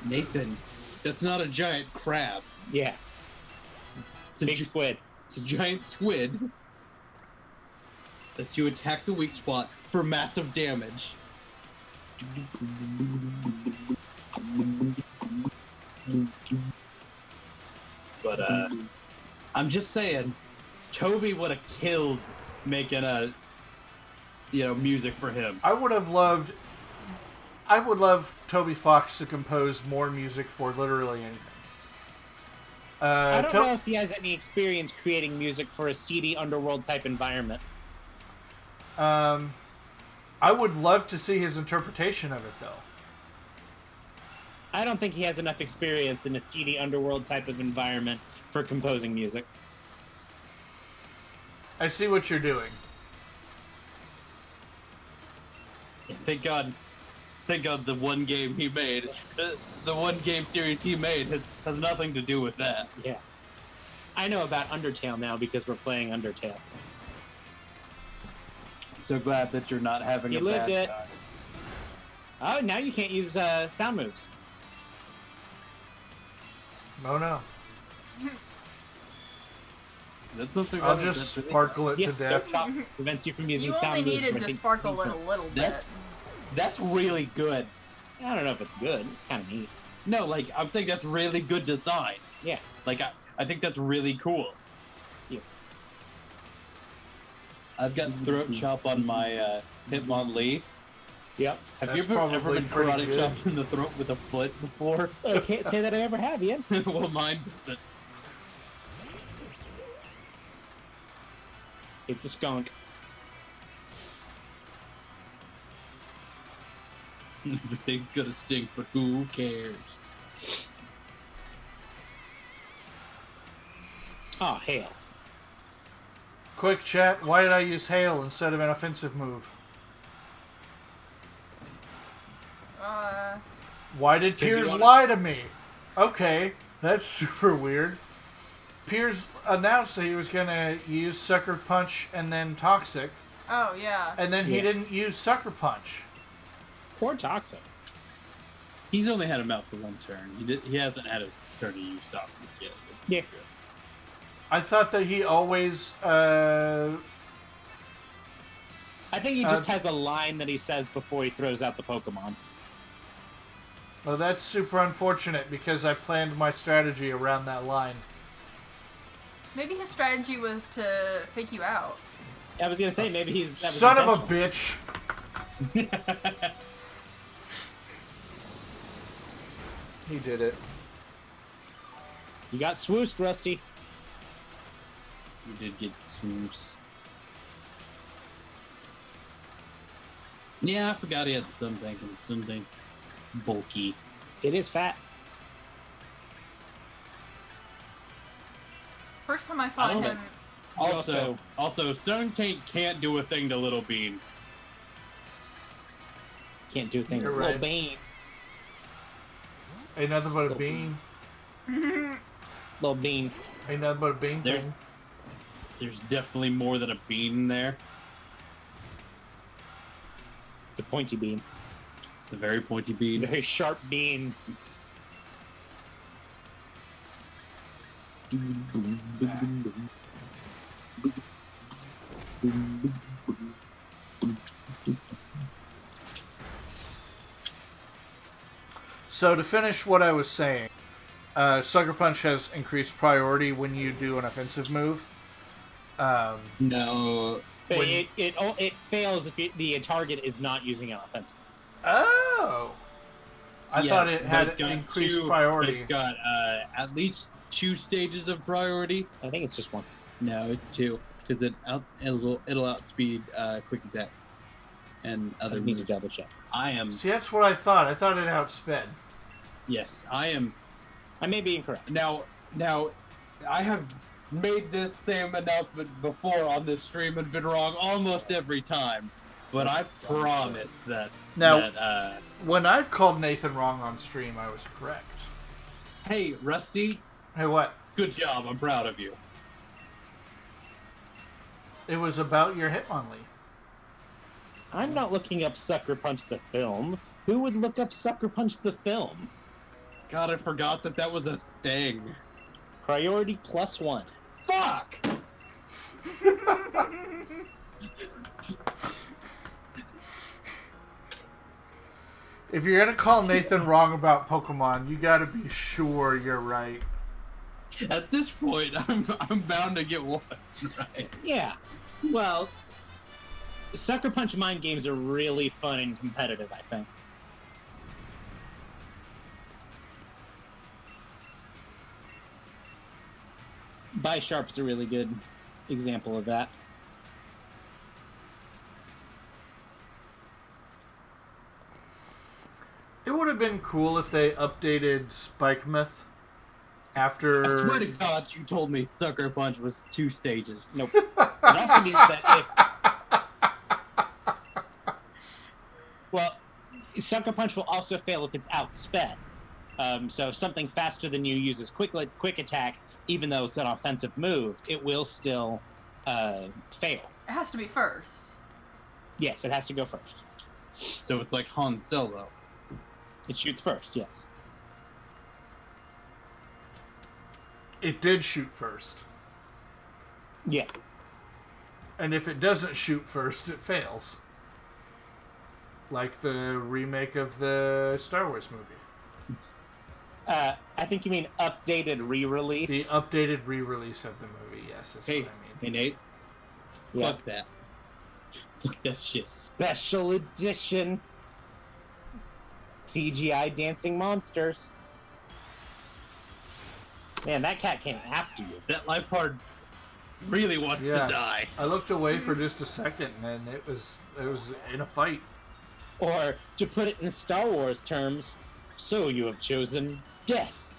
Nathan, that's not a giant crab. Yeah. It's a, Big squid. it's a giant squid that you attack the weak spot for massive damage. But I'm just saying, Toby would have killed making music for him. I would love Toby Fox to compose more music for literally anything. I don't know if he has any experience creating music for a seedy underworld type environment. I would love to see his interpretation of it, though. I don't think he has enough experience in a seedy underworld type of environment for composing music. I see what you're doing. Thank God the one game he made, the one game series he made has nothing to do with that. Yeah. I know about Undertale now because we're playing Undertale. I'm so glad that you're not having You a lived bad it. time. Oh, now you can't use sound moves. Oh no. That's something I'll that- just that's really sparkle it Yes, to no death. chop prevents you from using You sound only moves. needed for to things- sparkle it a little bit. That's really good. I don't know if it's good. It's kind of neat. No, like I'm saying that's really good design. Yeah. Like I think that's really cool. Yeah. I've got throat chop on my Hitmonlee. Yep. Have That's you ever probably been pretty karate good. chopped in the throat with a foot before? I can't say that I ever have, Ian. Well, mine doesn't. It's a skunk. Everything's gonna stink, but who cares? Oh, hail. Quick chat, why did I use hail instead of an offensive move? Why did 'Cause you Piers wanna- lie to me? Okay, that's super weird. Piers announced that he was going to use Sucker Punch and then Toxic, Oh, yeah. and then he Yeah. didn't use Sucker Punch. Poor Toxic. He's only had him out for one turn. He hasn't had a turn to use toxic yet. Yeah. I thought that he always, I think he just Uh, has a line that he says before he throws out the Pokemon. well, that's super unfortunate because I planned my strategy around that line. Maybe his strategy was to fake you out. I was gonna say maybe that was Son of a intentional. bitch! He did it. You got swoosed, Rusty. You did get swoops. Yeah, I forgot he had Stun Tank, and Stun Tank's bulky. It is fat. First time I fought don't him, Also, Stun Tank can't do a thing to Little Bean. Can't do a thing. You're Little right. Bane. Ain't nothing but a bean. Little Bean. Ain't nothing but a bean There's- thing. There's definitely more than a bean in there. It's a pointy bean. It's a very pointy bean. Very sharp bean. So to finish what I was saying, Sucker Punch has increased priority when you do an offensive move. No. But When- it fails if the target is not using an offensive. Oh! I Yes, thought it but had it's got increased but priority. It's got at least 2 stages of priority. I think it's just one. No, it's 2 because it'll outspeed quick attack and I other need to moves. double check. I am See, that's what I thought. I thought it outsped. yes, I am I may be incorrect. now. I have made this same announcement before on this stream and been wrong almost every time, but I promise that Now- that, When I've called Nathan wrong on stream, I was correct. hey, Rusty, Hey, what? good job. I'm proud of you. It was about your Hitmonlee. I'm not looking up Sucker Punch the film. Who would look up Sucker Punch the film? God, I forgot that was a thing. Priority +1. Fuck! If you're gonna call Nathan wrong about Pokemon, you gotta be sure you're right. At this point, I'm bound to get one right. Yeah. Well, Sucker Punch mind games are really fun and competitive, I think. Bisharp's a really good example of that. It would have been cool if they updated Spikemouth after. I swear to God, you told me Sucker Punch was 2 stages. Nope. It also means that Sucker Punch will also fail if it's outsped. So if something faster than you uses quick attack, even though it's an offensive move, it will still fail. It has to be first. Yes, it has to go first. So it's like Han Solo. It shoots first, yes. It did shoot first. Yeah. And if it doesn't shoot first, it fails. Like the remake of the Star Wars movie. I think you mean updated The re-release. updated re-release of the movie, yes, that's Hey, what I mean. hey Nate. Yeah. Fuck that. Fuck that shit. Special edition. CGI dancing monsters. Man, that cat came after you. That Lipard really wants Yeah. to die. I looked away for just a second, and it was in a fight. Or, to put it in Star Wars terms, so you have chosen death.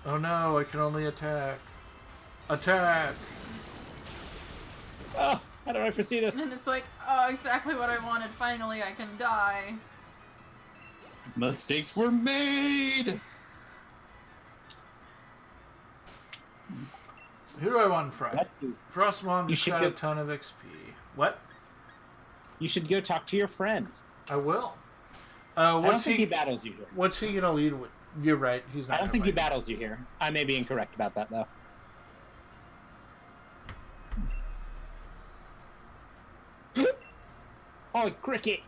Oh no, I can only attack. Attack! Oh, how do I foresee this? And it's like, oh, exactly what I wanted. Finally, I can die. Mistakes were made. Who do I want in front? Rescue. Frostmom You just should got go- a ton of XP. What? You should go talk to your friend. I will. I don't What's think he he? battles you here. What's he gonna lead with? You're right. He's not. I don't gonna think he fight. battles you here. I may be incorrect about that, though. Oh, cricket!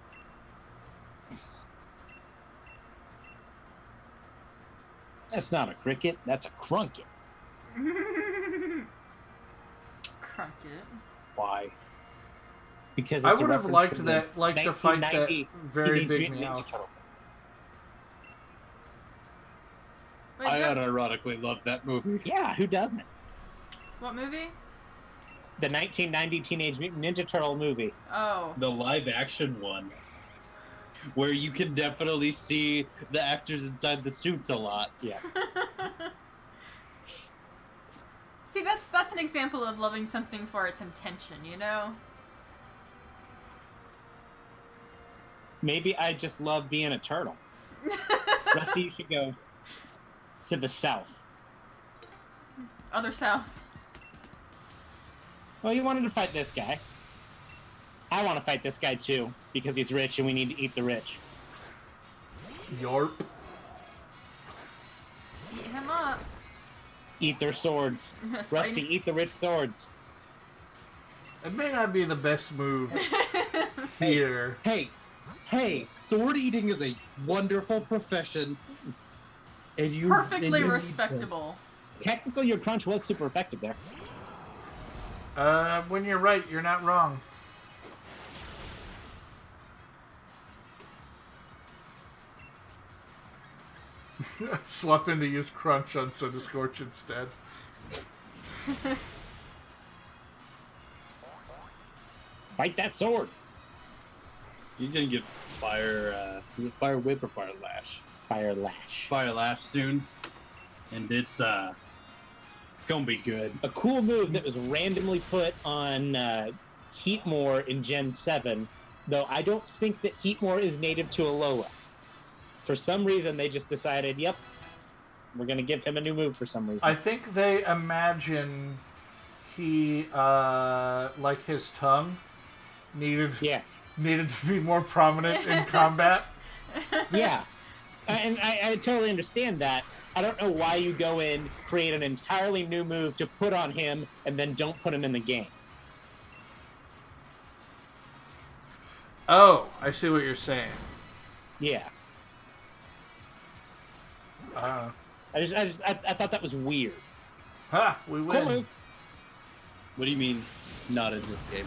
That's not a cricket. That's a crunket. Crunkit. Why? Because I it's a would have reference liked to that, the like to fight that 1990 very Teenage big Mutant Ninja meow. Turtle. Wait, I that- unironically love that movie. Yeah, who doesn't? what movie? The 1990 Teenage Mutant Ninja Turtle movie. Oh. The live action one. Where you can definitely see the actors inside the suits a lot. Yeah. See, that's an example of loving something for its intention, you know? Maybe I just love being a turtle. Rusty, you should go to the south. Other South. Well, you wanted to fight this guy. I want to fight this guy too, because he's rich and we need to eat the rich. Yorp. Eat him up. Eat their swords. Rusty, eat the rich swords. It may not be the best move here. Hey, sword eating is a wonderful profession. And you Perfectly and you need to- respectable. Technically, your crunch was super effective there. When you're right, you're not wrong. Swap in to use Crunch on Soda Scorch instead. Fight that sword. You're gonna get fire, is it fire whip or fire lash? Fire lash. Fire lash soon. And it's gonna be good. A cool move that was randomly put on Heatmore in Gen 7, though I don't think that Heatmore is native to Alola. For some reason, they just decided, yep, we're going to give him a new move for some reason. I think they imagine he, like his tongue, needed Yeah. to be more prominent in combat. Yeah. And I totally understand that. I don't know why you go in, create an entirely new move to put on him, and then don't put him in the game. Oh, I see what you're saying. Yeah. I thought that was weird. Ha! We Cool win. move. What do you mean not in this game?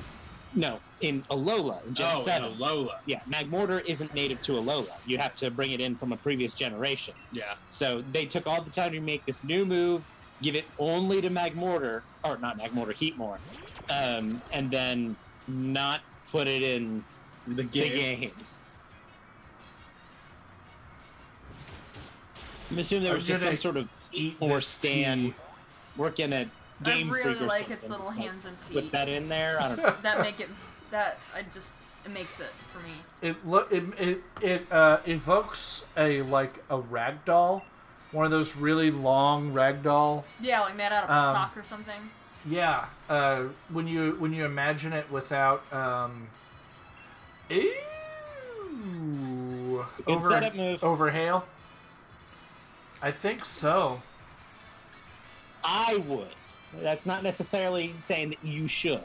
No, in Alola, in Gen 7. Lola. Yeah, Magmortar isn't native to Alola. You have to bring it in from a previous generation. Yeah. So they took all the time to make this new move, give it only to Magmortar, or not Magmortar, Heatmore, and then not put it in The the game. game. I'm assuming there was I'm just gonna some sort of eat or this stand tea. working at I Game really Freak or like something. its little hands and feet. Put that in there. I don't know. That make it. It makes it for me. It evokes a ragdoll, one of those really long ragdoll. Yeah, like made out of a sock or something. Yeah, when you imagine it without ew, It's a good setup move. over hail. I think so. I would. That's not necessarily saying that you should.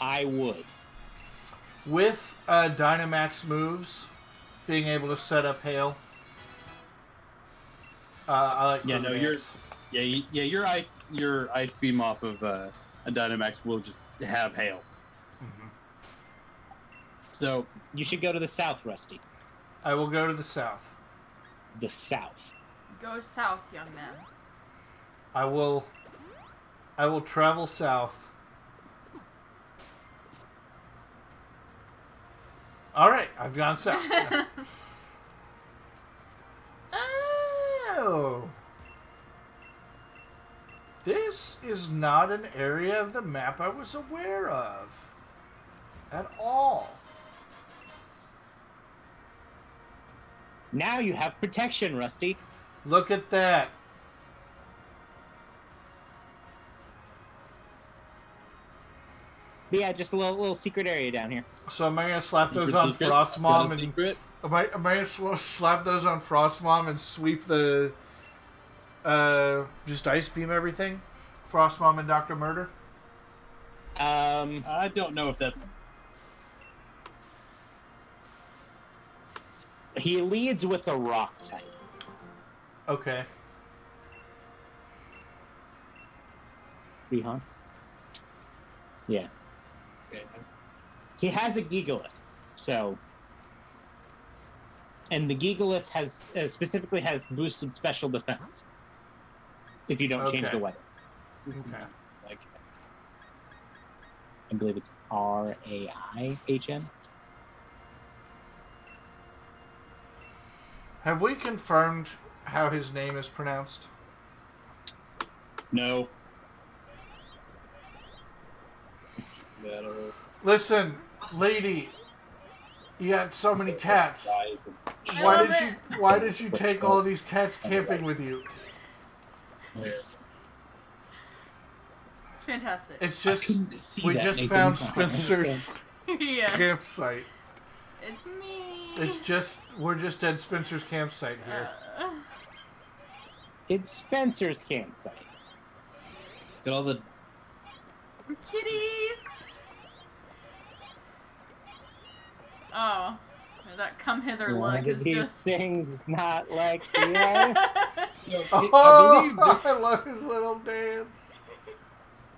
I would. With Dynamax moves, being able to set up hail. I like. Yeah, no, Dynamax. your ice beam off of a Dynamax will just have hail. Mm-hmm. So You should go to the south, Rusty. I will go to the south. The south. Go south, young man. I will travel south. All right, I've gone south. Oh. This is not an area of the map I was aware of. At all. Now you have protection, Rusty. Look at that. But yeah, just a little secret area down here. So am I going to slap those on secret? Frostmom Got a and secret? Am I going to slap those on Frostmom and sweep the just ice beam everything? Frostmom and Dr. Murder? I don't know if that's. He leads with a rock type. Okay. Rihan? Yeah. Okay. He has a Gigalith, so. And the Gigalith has specifically has boosted special defense. If you don't change Okay. the weather. Okay. Like, I believe it's RAIHN. Have we confirmed how his name is pronounced? no. Yeah, I don't know. Listen, lady, you got so many cats. Guys, I Why love did you Why did you take all these cats camping with you? It's fantastic. It's I just couldn't see we that, just Nathan. found Spencer's Yeah. campsite. It's me. We're just at Spencer's campsite here. It's Spencer's campsite. Got all the. Kitties. Oh, that come hither One look of is these just. things not like the other. Oh, I believe I love his little dance.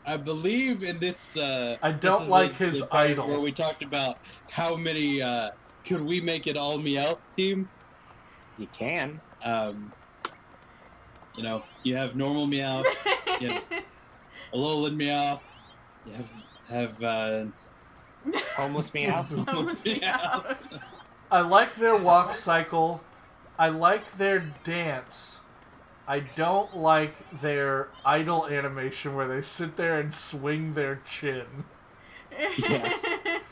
I believe in this. I this don't is like the his part idol. Where we talked about how many could we make it all Meowth team? You can. You know, you have normal Meowth, you have Alolan Meowth, you have Homeless meow. Almost me out. I like their walk cycle. I like their dance. I don't like their idle animation where they sit there and swing their chin. Yeah.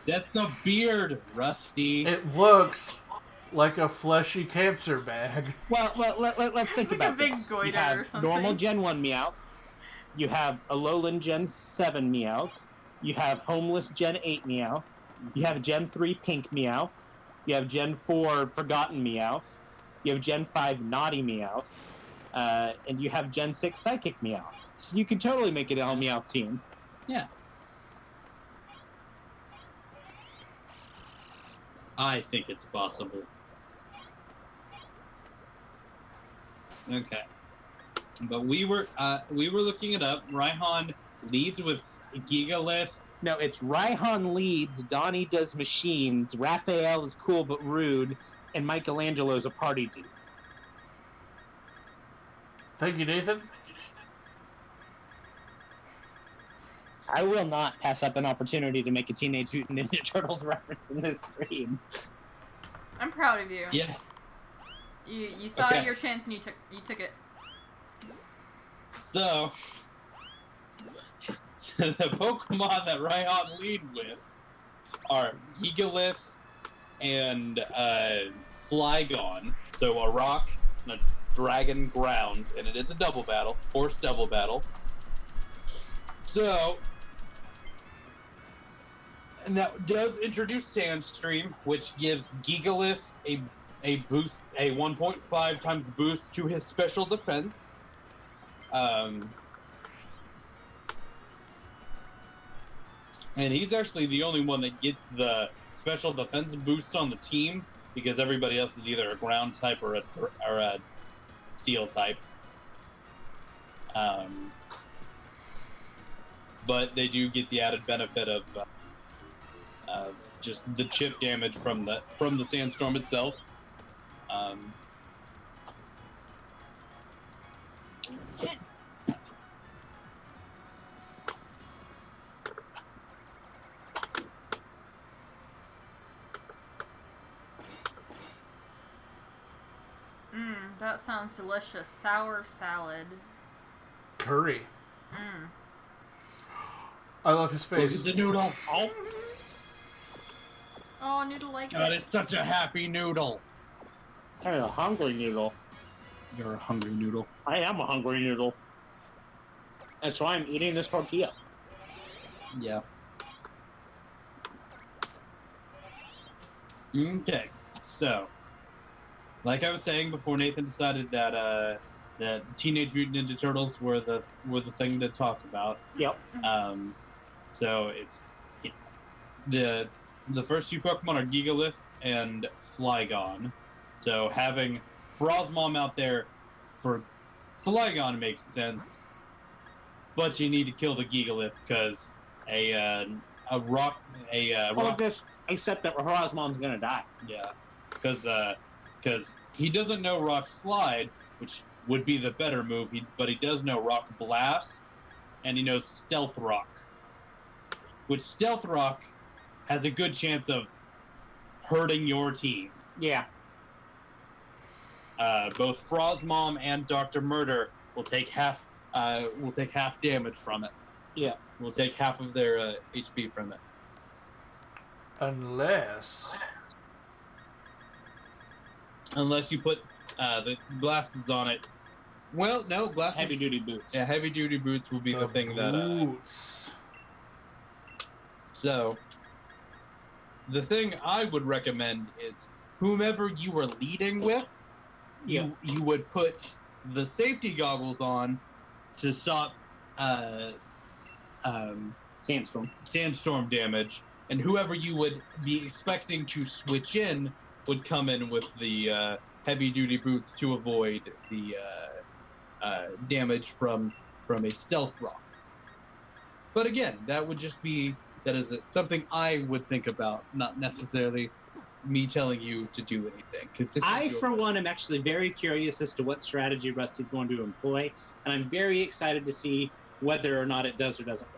that's a beard, Rusty. It looks like a fleshy cancer bag. Well, let's think Like a about big this. goiter You have or something. normal Gen 1 Meowth. You have Alolan Gen 7 Meowth. You have Homeless Gen 8 Meowth. You have Gen 3 Pink Meowth. You have Gen 4 Forgotten Meowth. You have Gen 5 Naughty Meowth. And you have Gen 6 Psychic Meowth. So you could totally make it an all Meowth team. Yeah. I think it's possible. Okay. But we were looking it up. Raihan leads with Gigalith. No, it's Raihan leads, Donnie does machines, Raphael is cool but rude, and Michelangelo's a party dude. Thank you, Nathan. I will not pass up an opportunity to make a Teenage Mutant Ninja Turtles reference in this stream. I'm proud of you. Yeah. You saw Okay. your chance and you took it. So, the Pokemon that Raihan lead with are Gigalith and Flygon. So a rock and a dragon ground, and it is a double battle, forced double battle. So, and that does introduce Sandstream, which gives Gigalith a boost, a 1.5 times boost to his special defense. And he's actually the only one that gets the special defense boost on the team, because everybody else is either a ground type or a steel type. But they do get the added benefit of just the chip damage from the sandstorm itself. That sounds delicious. Sour salad. Curry. I love his Look face. at the noodle. Oh, Oh, noodle like God, it. it's such a happy noodle. I'm a hungry noodle. You're a hungry noodle. I am a hungry noodle. That's why I'm eating this tortilla. Yeah. Okay, so, like I was saying before, Nathan decided that that Teenage Mutant Ninja Turtles were the thing to talk about. Yep. So it's the first two Pokemon are Gigalith and Flygon. So having Frosmom out there for Flygon makes sense, but you need to kill the Gigalith because a rock. All of this, except that Rosmon's gonna die. Yeah, because he doesn't know Rock Slide, which would be the better move. But he does know Rock Blast, and he knows Stealth Rock, which Stealth Rock has a good chance of hurting your team. Yeah. Both Frosmom and Dr. Murder will take half damage from it. Yeah. Will take half of their HP from it. Unless you put the glasses on it. Well, no, glasses. Heavy duty boots. Yeah, heavy duty boots will be the thing that. Boots. So, the thing I would recommend is whomever you are leading with, you would put the safety goggles on to stop sandstorm damage, and whoever you would be expecting to switch in would come in with the heavy duty boots to avoid the damage from a stealth rock. But again, that is something I would think about, not necessarily me telling you to do anything. I, for one, am actually very curious as to what strategy Rusty's going to employ, and I'm very excited to see whether or not it does or doesn't work.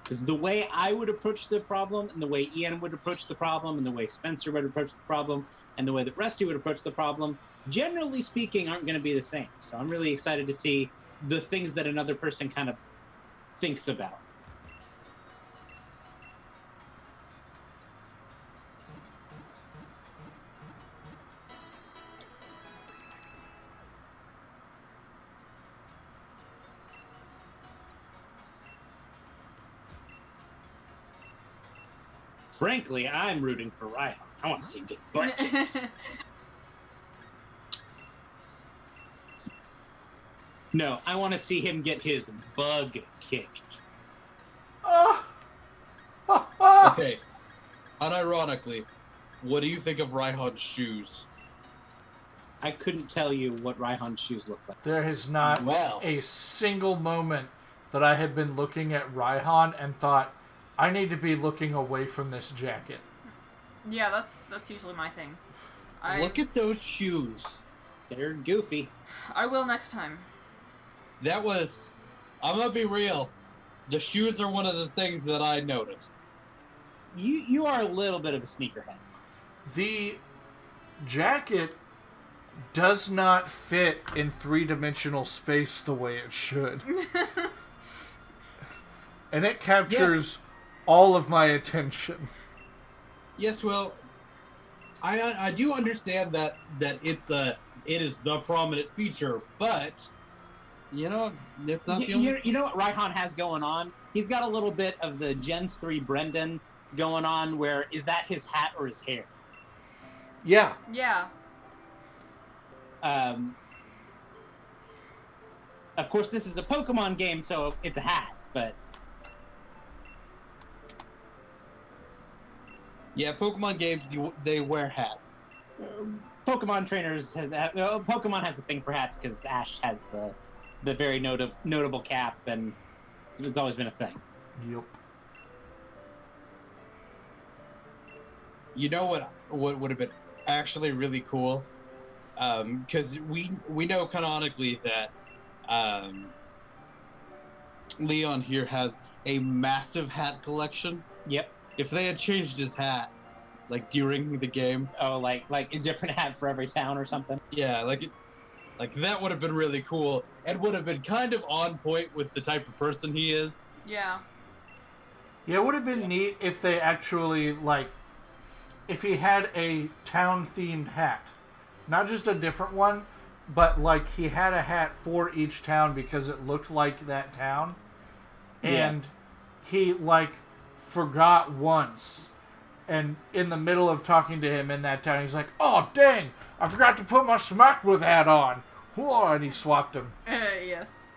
Because the way I would approach the problem, and the way Ian would approach the problem, and the way Spencer would approach the problem, and the way that Rusty would approach the problem, generally speaking, aren't going to be the same. So I'm really excited to see the things that another person kind of thinks about. Frankly, I'm rooting for Raihan. I want to see him get his butt kicked. No, I want to see him get his bug kicked. Okay. Unironically, what do you think of Raihan's shoes? I couldn't tell you what Raihan's shoes look like. There has not Well. a single moment that I have been looking at Raihan and thought, I need to be looking away from this jacket. Yeah, that's usually my thing. Look at those shoes. They're goofy. I will next time. That was. I'm gonna be real. The shoes are one of the things that I noticed. You are a little bit of a sneakerhead. The jacket does not fit in three-dimensional space the way it should. And it captures all of my attention. Yes, well, I do understand that it is the prominent feature, but it's not the only. You know what Raihan has going on? He's got a little bit of the Gen 3 Brendan going on, where is that his hat or his hair? Yeah. Yeah. Of course, this is a Pokemon game, so it's a hat, but... Yeah, Pokemon games, they wear hats. Pokemon trainers... Pokemon has a thing for hats, because Ash has the very notable cap, and it's always been a thing. Yep. You know what would have been actually really cool? Because we know canonically that Leon here has a massive hat collection. Yep. If they had changed his hat, like during the game, Oh, like a different hat for every town or something? yeah, like that would have been really cool, and would have been kind of on point with the type of person he is. Yeah. Yeah, it would have been neat if they actually, if he had a town-themed hat. Not just a different one, but, he had a hat for each town because it looked like that town. And he, forgot once. And in the middle of talking to him in that town, he's like, "Oh, dang! I forgot to put my Smackwood hat on!" Whoa, and he swapped him. Yes.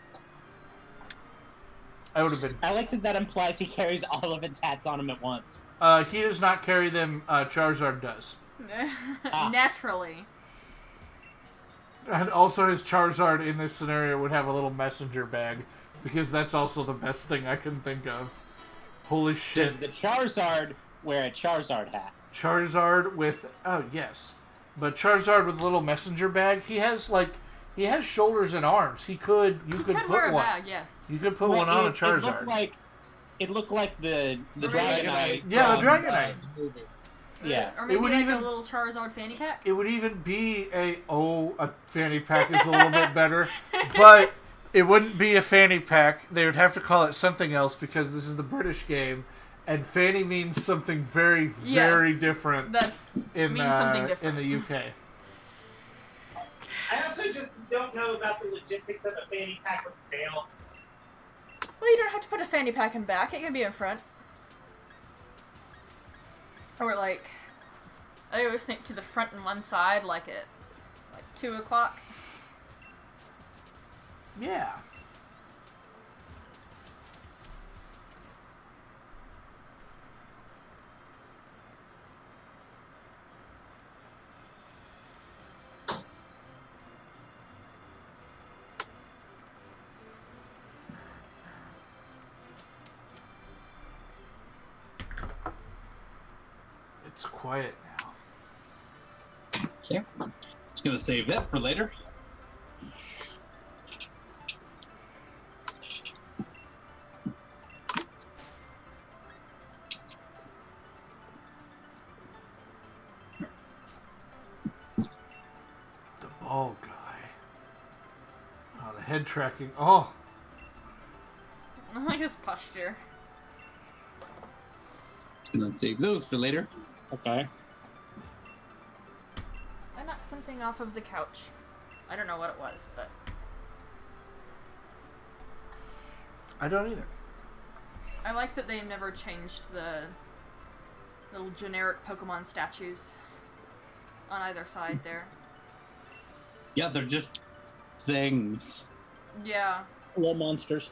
I would have been... I like that implies he carries all of its hats on him at once. He does not carry them, Charizard does. Naturally. And also his Charizard in this scenario would have a little messenger bag, because that's also the best thing I can think of. Holy shit. Does the Charizard wear a Charizard hat? Charizard with... Oh, yes. But Charizard with a little messenger bag, he has shoulders and arms. You could Could put wear a one. bag, yes. You could put one on a Charizard. It looked like the Dragonite. Dragonite. Yeah, the from, Dragonite. Yeah. Or It maybe would like even- a little Charizard fanny pack. It would even be a fanny pack is a little bit better. But it wouldn't be a fanny pack. They would have to call it something else because this is the British game. And fanny means something very, very Yes. different That's in, means something different. in the UK. I also just don't know about the logistics of a fanny pack with a tail. Well, you don't have to put a fanny pack in back. It can be in front. Or I always think to the front and one side, at 2 o'clock. Yeah. It's quiet now. Okay. Just gonna save that for later. The ball guy. Oh, the head tracking. Oh, I like his posture. Just gonna save those for later. Okay. I knocked something off of the couch. I don't know what it was, but I don't either. I like that they never changed the little generic Pokemon statues on either side there. Yeah, they're just things. Yeah. Little monsters.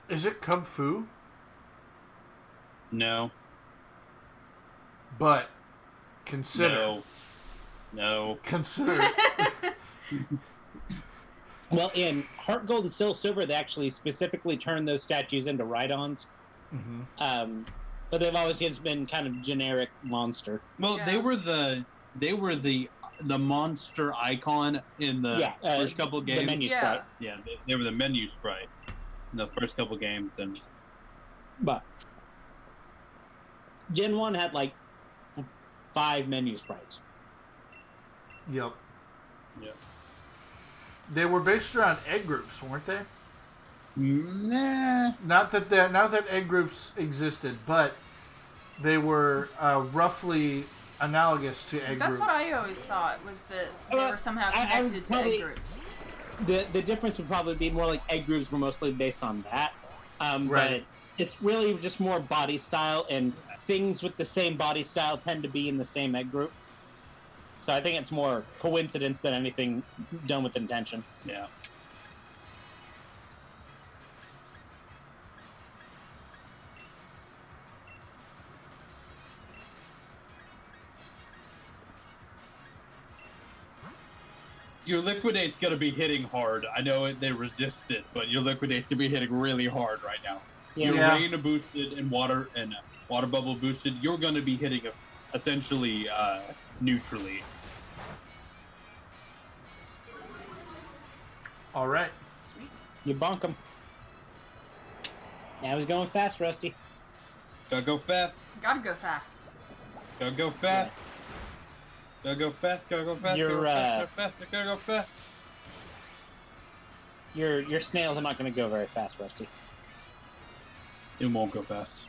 Is it Kung Fu? No. But consider. No. No. Consider. Well, in Heart Gold and Soul Silver, they actually specifically turned those statues into Rhydons. Mm-hmm. But they've always just been kind of generic monster. Well, Yeah. they were the monster icon in the first couple games. The menu Yeah. sprite. Yeah, they were the menu sprite in the first couple games, and But Gen 1 had like 5 menu sprites. Yep. yeah. They were based around egg groups, weren't they? Nah. Not that egg groups existed, but they were roughly analogous to egg That's groups. what I always thought, was that they Well, were somehow I would connected to probably- egg groups. The difference would probably be more like egg groups were mostly based on that. Right. But it's really just more body style, and things with the same body style tend to be in the same egg group. So I think it's more coincidence than anything done with intention. Yeah. Your Liquidate's gonna be hitting hard. I know they resist it, but your Liquidate's gonna be hitting really hard right now. Your Yeah. Rain boosted and water bubble boosted. You're gonna be hitting essentially neutrally. All right. Sweet. You bonk them. Now he's going fast, Rusty. Gotta go fast. Gotta go fast. Gotta go fast. Gotta go fast. Gotta go fast. You're, gotta go fast. Gotta go fast. Your snails are not going to go very fast, Rusty. It won't go fast.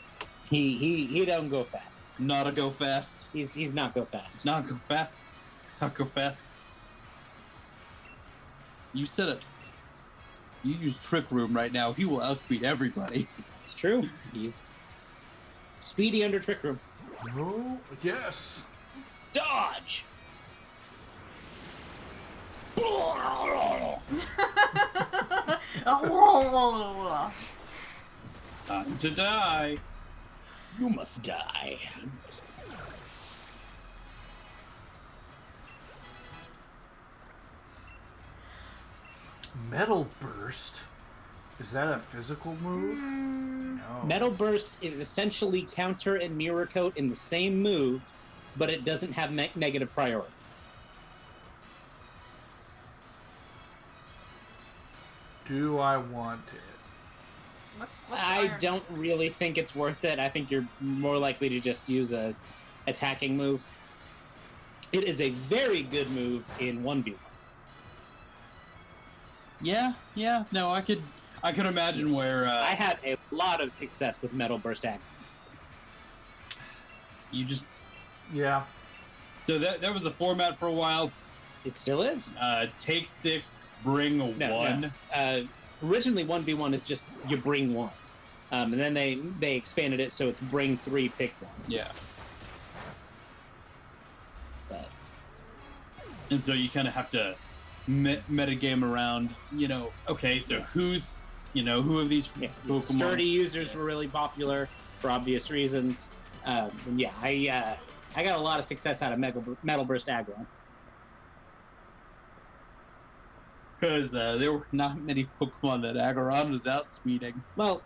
He don't go fast. Not a go fast. He's not go fast. Not go fast. Not go fast. You said it. You use Trick Room right now. He will outspeed everybody. It's true. He's speedy under Trick Room. Oh, yes. Dodge. Time to die. You must die. Metal Burst? Is that a physical move? No. Metal Burst is essentially counter and mirror coat in the same move, but it doesn't have negative priority. Do I want it? What's I iron? don't really think it's worth it. I think you're more likely to just use a attacking move. It is a very good move in 1v1. Yeah. No, I could imagine where I had a lot of success with Metal Burst act. you just. Yeah. So that was a format for a while. It still is. Take 6, bring a No, 1. no. Originally, 1v1 is just you bring 1. And then they expanded it so it's bring 3, pick 1. Yeah. But And so you kind of have to metagame around, okay, so who of these yeah, Pokemon? sturdy users were really popular for obvious reasons. And yeah, I got a lot of success out of Metal Burst aggro. Because there were not many Pokemon that Aggron was outspeeding. Well,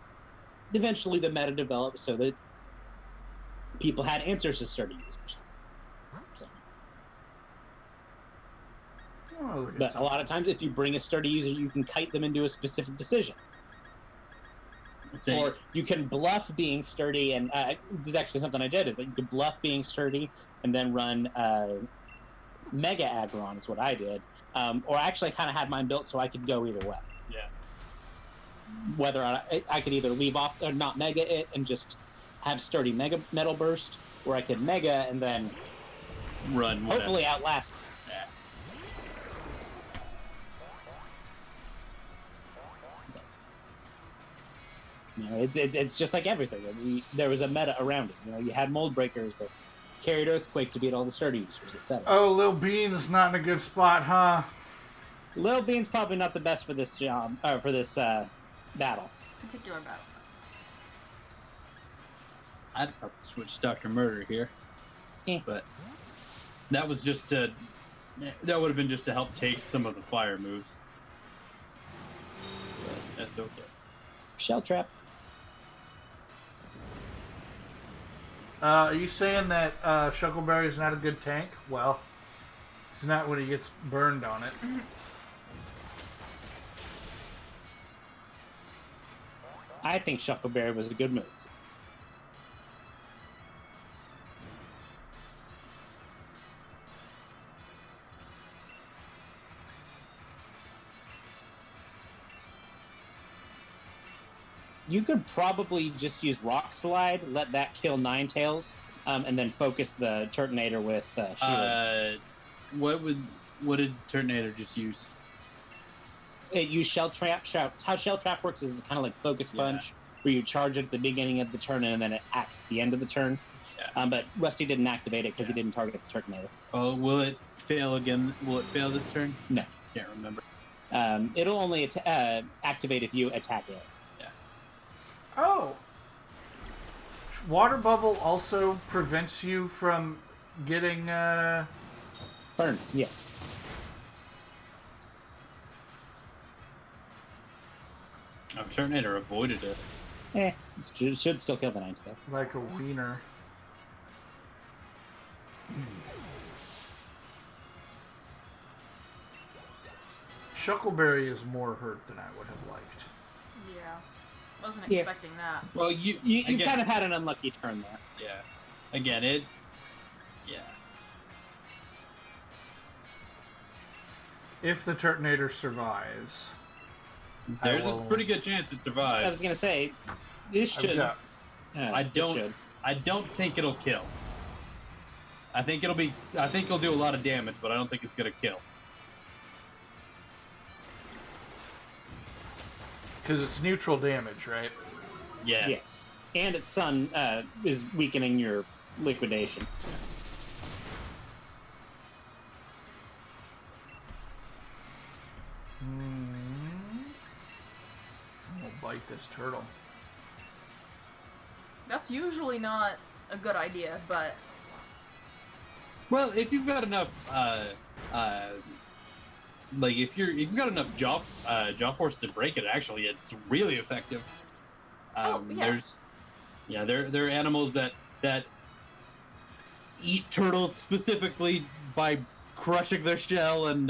eventually the meta developed so that people had answers to sturdy users. So, Oh, look at but a some- lot of times, if you bring a sturdy user, you can kite them into a specific decision. So, Or you can bluff being sturdy, and this is actually something I did, is that you could bluff being sturdy and then run Mega Aggron is what I did. Or I actually kind of had mine built so I could go either way. yeah. Whether I could either leave off or not Mega it and just have sturdy Metal Burst, or I could Mega and then Run. whatever. hopefully outlast. Yeah. It's just like everything. There was a meta around it. You had Mold Breakers that carried Earthquake to beat all the sturdy users, etc. Oh, Lil Bean's not in a good spot, huh? Lil Bean's probably not the best for this job, or for this battle. Particular battle. I'd probably switch Dr. Murder here. Eh. But that was just to. That would have been just to help take some of the fire moves. But that's okay. Shell Trap. Are you saying that Shuckleberry is not a good tank? Well, it's not when he gets burned on it. I think Shuckleberry was a good move. You could probably just use Rock Slide, let that kill Ninetales, and then focus the Turtonator with Shield. What did Turtonator just use? It used Shell Trap. How Shell Trap works is kind of like Focus Punch, where you charge it at the beginning of the turn and then it acts at the end of the turn. Yeah. But Rusty didn't activate it because he didn't target the Turtonator. Oh, will it fail again? Will it fail this turn? No. Can't remember. It'll only activate if you attack it. Oh. Water Bubble also prevents you from getting, Burn, yes. Turtonator avoided it. It should still kill the Ninetales. like a wiener. Shuckleberry is more hurt than I would have liked. Yeah. Wasn't Yeah. expecting that. Well, you You again, kind of had an unlucky turn there. yeah. Again, it. Yeah. If the Turtonator survives, There's will- a pretty good chance it I was survives. gonna say, this I've should. got- I this don't. should. I don't think it'll kill. I think it'll be. I think it'll do a lot of damage, but I don't think it's gonna kill. because it's neutral damage, right? Yes. Yes. And its sun is weakening your liquidation. I'll bite this turtle. That's usually not a good idea, but Well, if you've got enough, like if you've got enough jaw force to break it, actually, it's really effective. Oh, yeah. There are animals that eat turtles specifically by crushing their shell and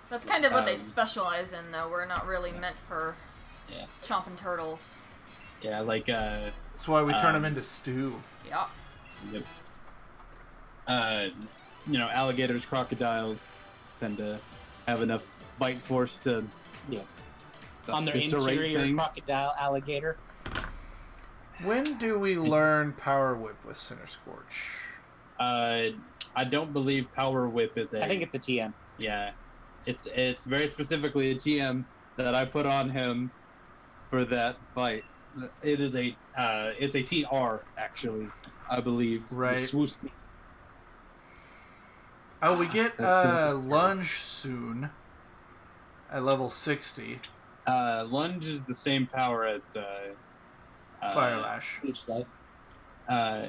that's kind of what they Um, specialize in, though. We're not really meant for Yeah. chomping turtles. yeah, like That's why we turn them into stew. Yeah. yep. Alligators, crocodiles tend to have enough bite force to Yeah. On their eviscerate interior things. crocodile alligator. When do we learn Power Whip with Center Scorch? I don't believe Power Whip is a. I think it's a TM. Yeah, it's very specifically a TM that I put on him for that fight. It is it's a TR actually, I believe. Right. Swoosh. Oh, we get That's the- Lunge soon at level 60. Lunge is the same power as Fire Lash.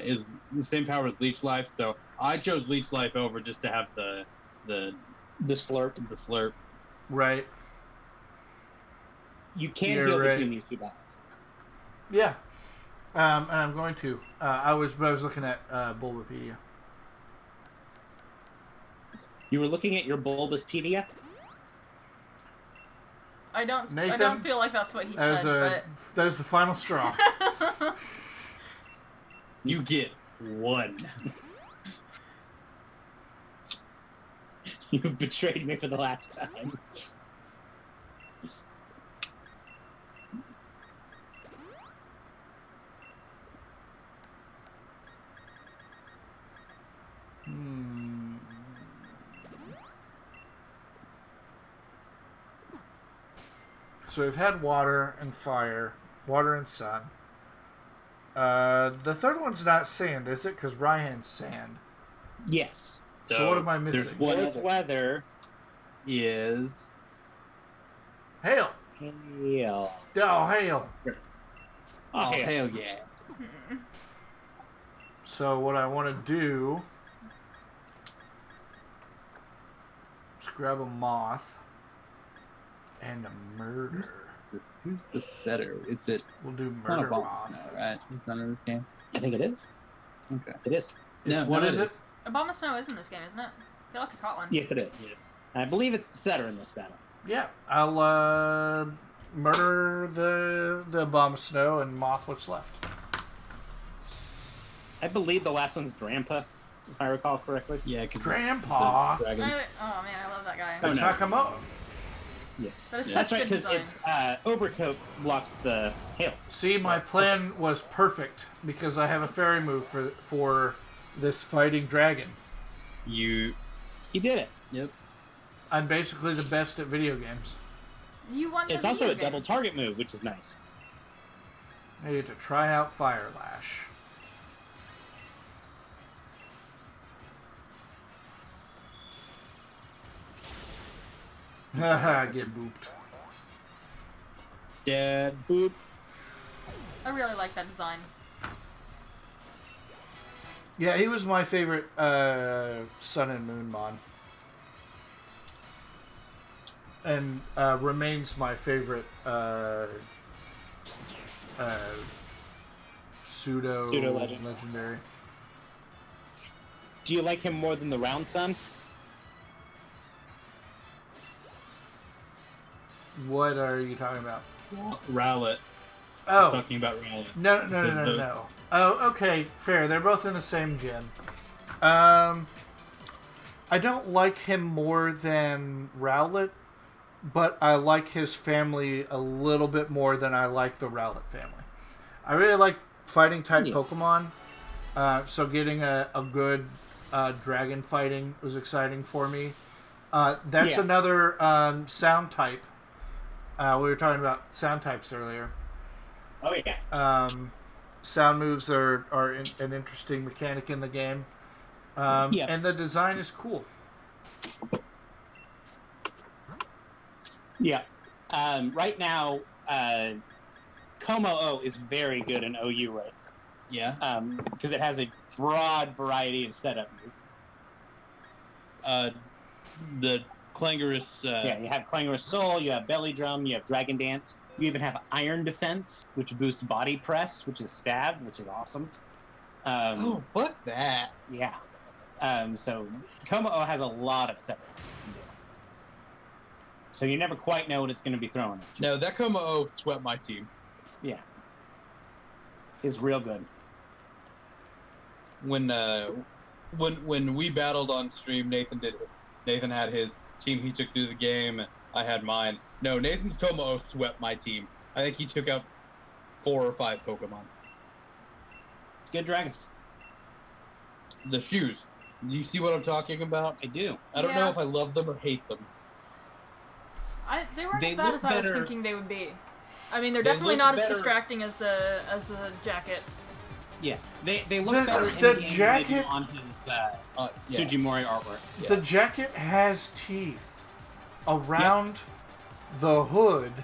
is the same power as Leech Life. So I chose Leech Life over just to have the slurp. slurp. Right. You can You're heal right. between these two battles. Yeah. And I'm going to. I was looking at Bulbapedia. You were looking at your Bulbaspedia? I don't Nathan, feel like that's what he That said, was the final straw. but You get one. You've betrayed me for the last time. So we've had water and fire, water and sun. The third one's not sand, is it? Because Ryan's sand. Yes. So what am I There's missing? one Weather. is Hail! Hail. Oh, hail! oh hail. hell yeah. So what I want to do is grab a moth and a murder. Who's the setter? Is it? We'll do It's not a murder boss moth. now, right? It's not in this game. I think it is. Okay. It is. What is it? Abomasnow is in this game, isn't it? I feel like I caught one. Yes, it is. Yes. I believe it's the setter in this battle. Yeah, I'll murder the Abomasnow and moth what's left. I believe the last one's Drampa, if I recall correctly. Yeah, because Grandpa. Oh man, I love that guy. Oh, no. Sakamoto. Yes. That is That's such right, good because design. it's Overcoat blocks the hail. See, my plan was perfect because I have a fairy move for this fighting dragon. You. He did it. Yep. I'm basically the best at video games. You won the It's also video a game. double target move, which is nice. I need to try out Fire Lash. Haha, get booped. Dad. Boop. I really like that design. Yeah, he was my favorite Sun and Moon Mon. And remains my favorite pseudo Pseudo-legend. legendary. Do you like him more than the Round Sun? What are you talking about? Rowlet. Oh, Talking about Rowlet. no. Because the- No. Oh, okay, fair. They're both in the same gen. I don't like him more than Rowlet, but I like his family a little bit more than I like the Rowlet family. I really like fighting type Yeah. Pokemon, so getting a good dragon fighting was exciting for me. That's Yeah. another sound type. We were talking about sound types earlier. Oh, yeah. Sound moves are an interesting mechanic in the game. Yeah. And the design is cool. Yeah. Right now, Como-O is very good in OU, right? Yeah. Because it has a broad variety of setup. The Clangorous. Yeah, you have Clangorous Soul, you have Belly Drum, you have Dragon Dance. You even have Iron Defense, which boosts Body Press, which is Stab, which is awesome. Oh, fuck that. Yeah. So Como-O has a lot of setup. So you never quite know what it's going to be throwing. No, that Como-O swept my team. Yeah. It's real good. When we battled on stream, Nathan did it. Nathan had his team he took through the game, and I had mine. No, Nathan's Como-O swept my team. I think he took out 4 or 5 Pokemon. Good dragon. The shoes. Do you see what I'm talking about? I do. I don't Yeah. know if I love them or hate them. They weren't They as bad look as I was better- thinking they would be. I mean, they're They definitely look not as better- distracting as the jacket. Yeah. They look The- better the in game than they do jacket- on his Yeah. Sujimori artwork. Yeah. The jacket has teeth around the hood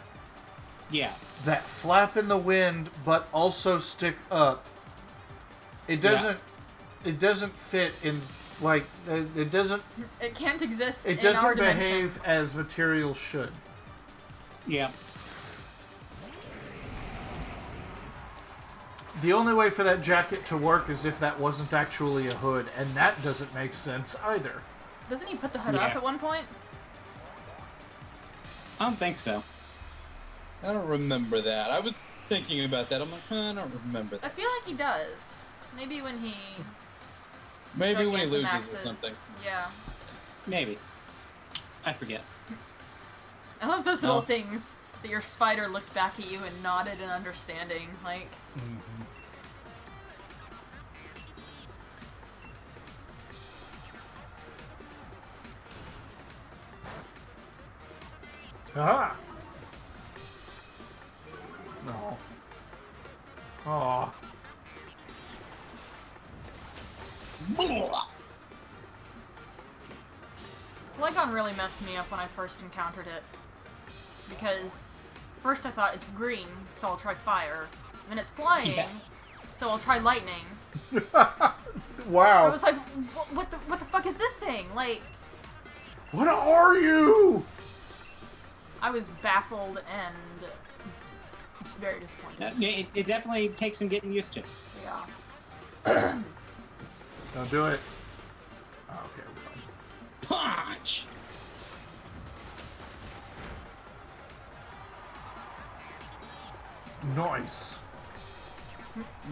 Yeah. that flap in the wind but also stick up. It doesn't. It doesn't fit in like it doesn't. It can't exist It in our doesn't dimension. behave as materials should. Yeah. The only way for that jacket to work is if that wasn't actually a hood, and that doesn't make sense either. Doesn't he put the hood Yeah. up at one point? I don't think so. I don't remember that. I was thinking about that. I'm like, I don't remember I that. feel like he does. Maybe when he Maybe when he loses Gigantamaxes. or something. Yeah. Maybe. I forget. I love those No. little things that your spider looked back at you and nodded in understanding. Like, Aha! No. Oh. Flygon really messed me up when I first encountered it. Because first I thought it's green, so I'll try fire. Then it's flying, Yeah. so I'll try lightning. Wow. I was like, what the fuck is this thing? Like, What are you? I was baffled and just very disappointed. It definitely takes some getting used to. Yeah. Don't do it. Oh, okay, we're fine. Punch! Nice.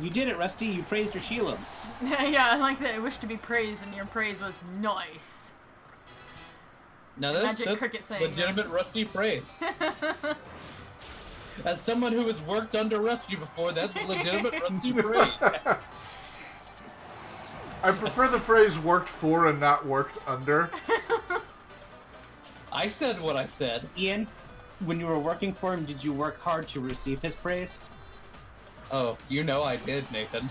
You did it, Rusty. You praised your Sheila. Yeah, I like that. I wish to be praised, and your praise was nice. Now Magic that's Cricket saying legitimate Rusty praise. As someone who has worked under Rusty before, that's legitimate Rusty praise. I prefer the phrase "worked for" and not "worked under." I said what I said. Ian, when you were working for him, did you work hard to receive his praise? Oh, you know I did, Nathan.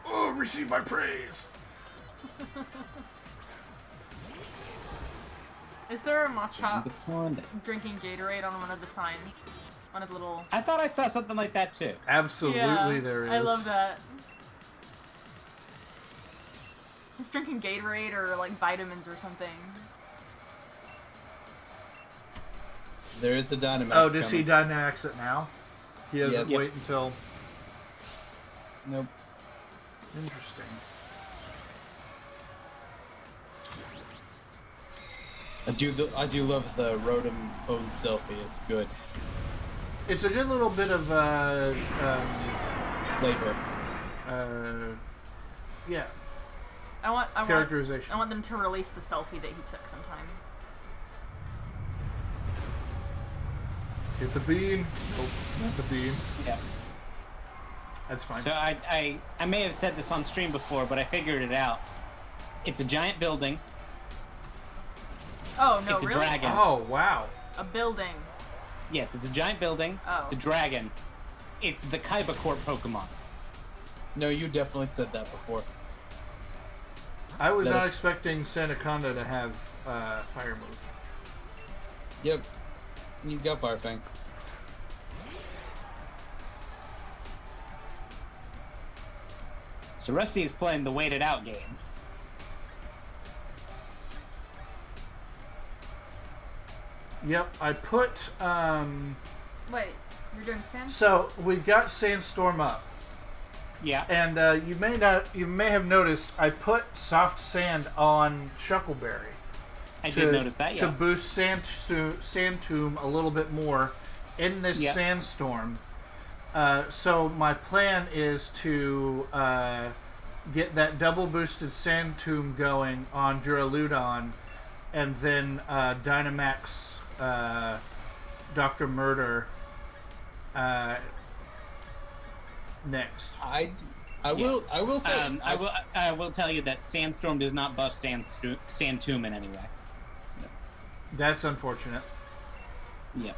Oh, receive my praise. Is there a Machop The pond. drinking Gatorade on one of the signs? One of the little... I thought I saw something like that too. Absolutely, Yeah, there is. I love that. He's drinking Gatorade or like vitamins or something. There is a Dynamax Oh, does he coming. Dynamax it now? He doesn't Yep. wait until. Nope. Interesting. I do love the Rotom phone selfie. It's good. It's a good little bit of Flavor. yeah, I want characterization. I want them to release the selfie that he took sometime. Get the bean. Nope, not the bean. Yeah. That's fine. So I may have said this on stream before, but I figured it out. It's a giant building. Oh no, It's a really? dragon. Oh wow. A building. Yes, it's a giant building. Oh. It's a dragon. It's the Kaiba Corp Pokemon. No, you definitely said that before. I was That not is- expecting Sandaconda to have fire move. Yep. You got Firefang. So Rusty is playing the waited out game. Yep, I put. Wait, you're doing sand? So we've got Sandstorm up, Yeah. and you may have noticed I put Soft Sand on Shuckleberry. I did notice that, yes. To boost Sand Tomb a little bit more in this Yep. sandstorm. So my plan is to get that double boosted Sand Tomb going on Duraludon, and then Dynamax Dr. Murder next. I will say I will tell you that Sandstorm does not buff Sand Tomb in any way. That's unfortunate. Yep.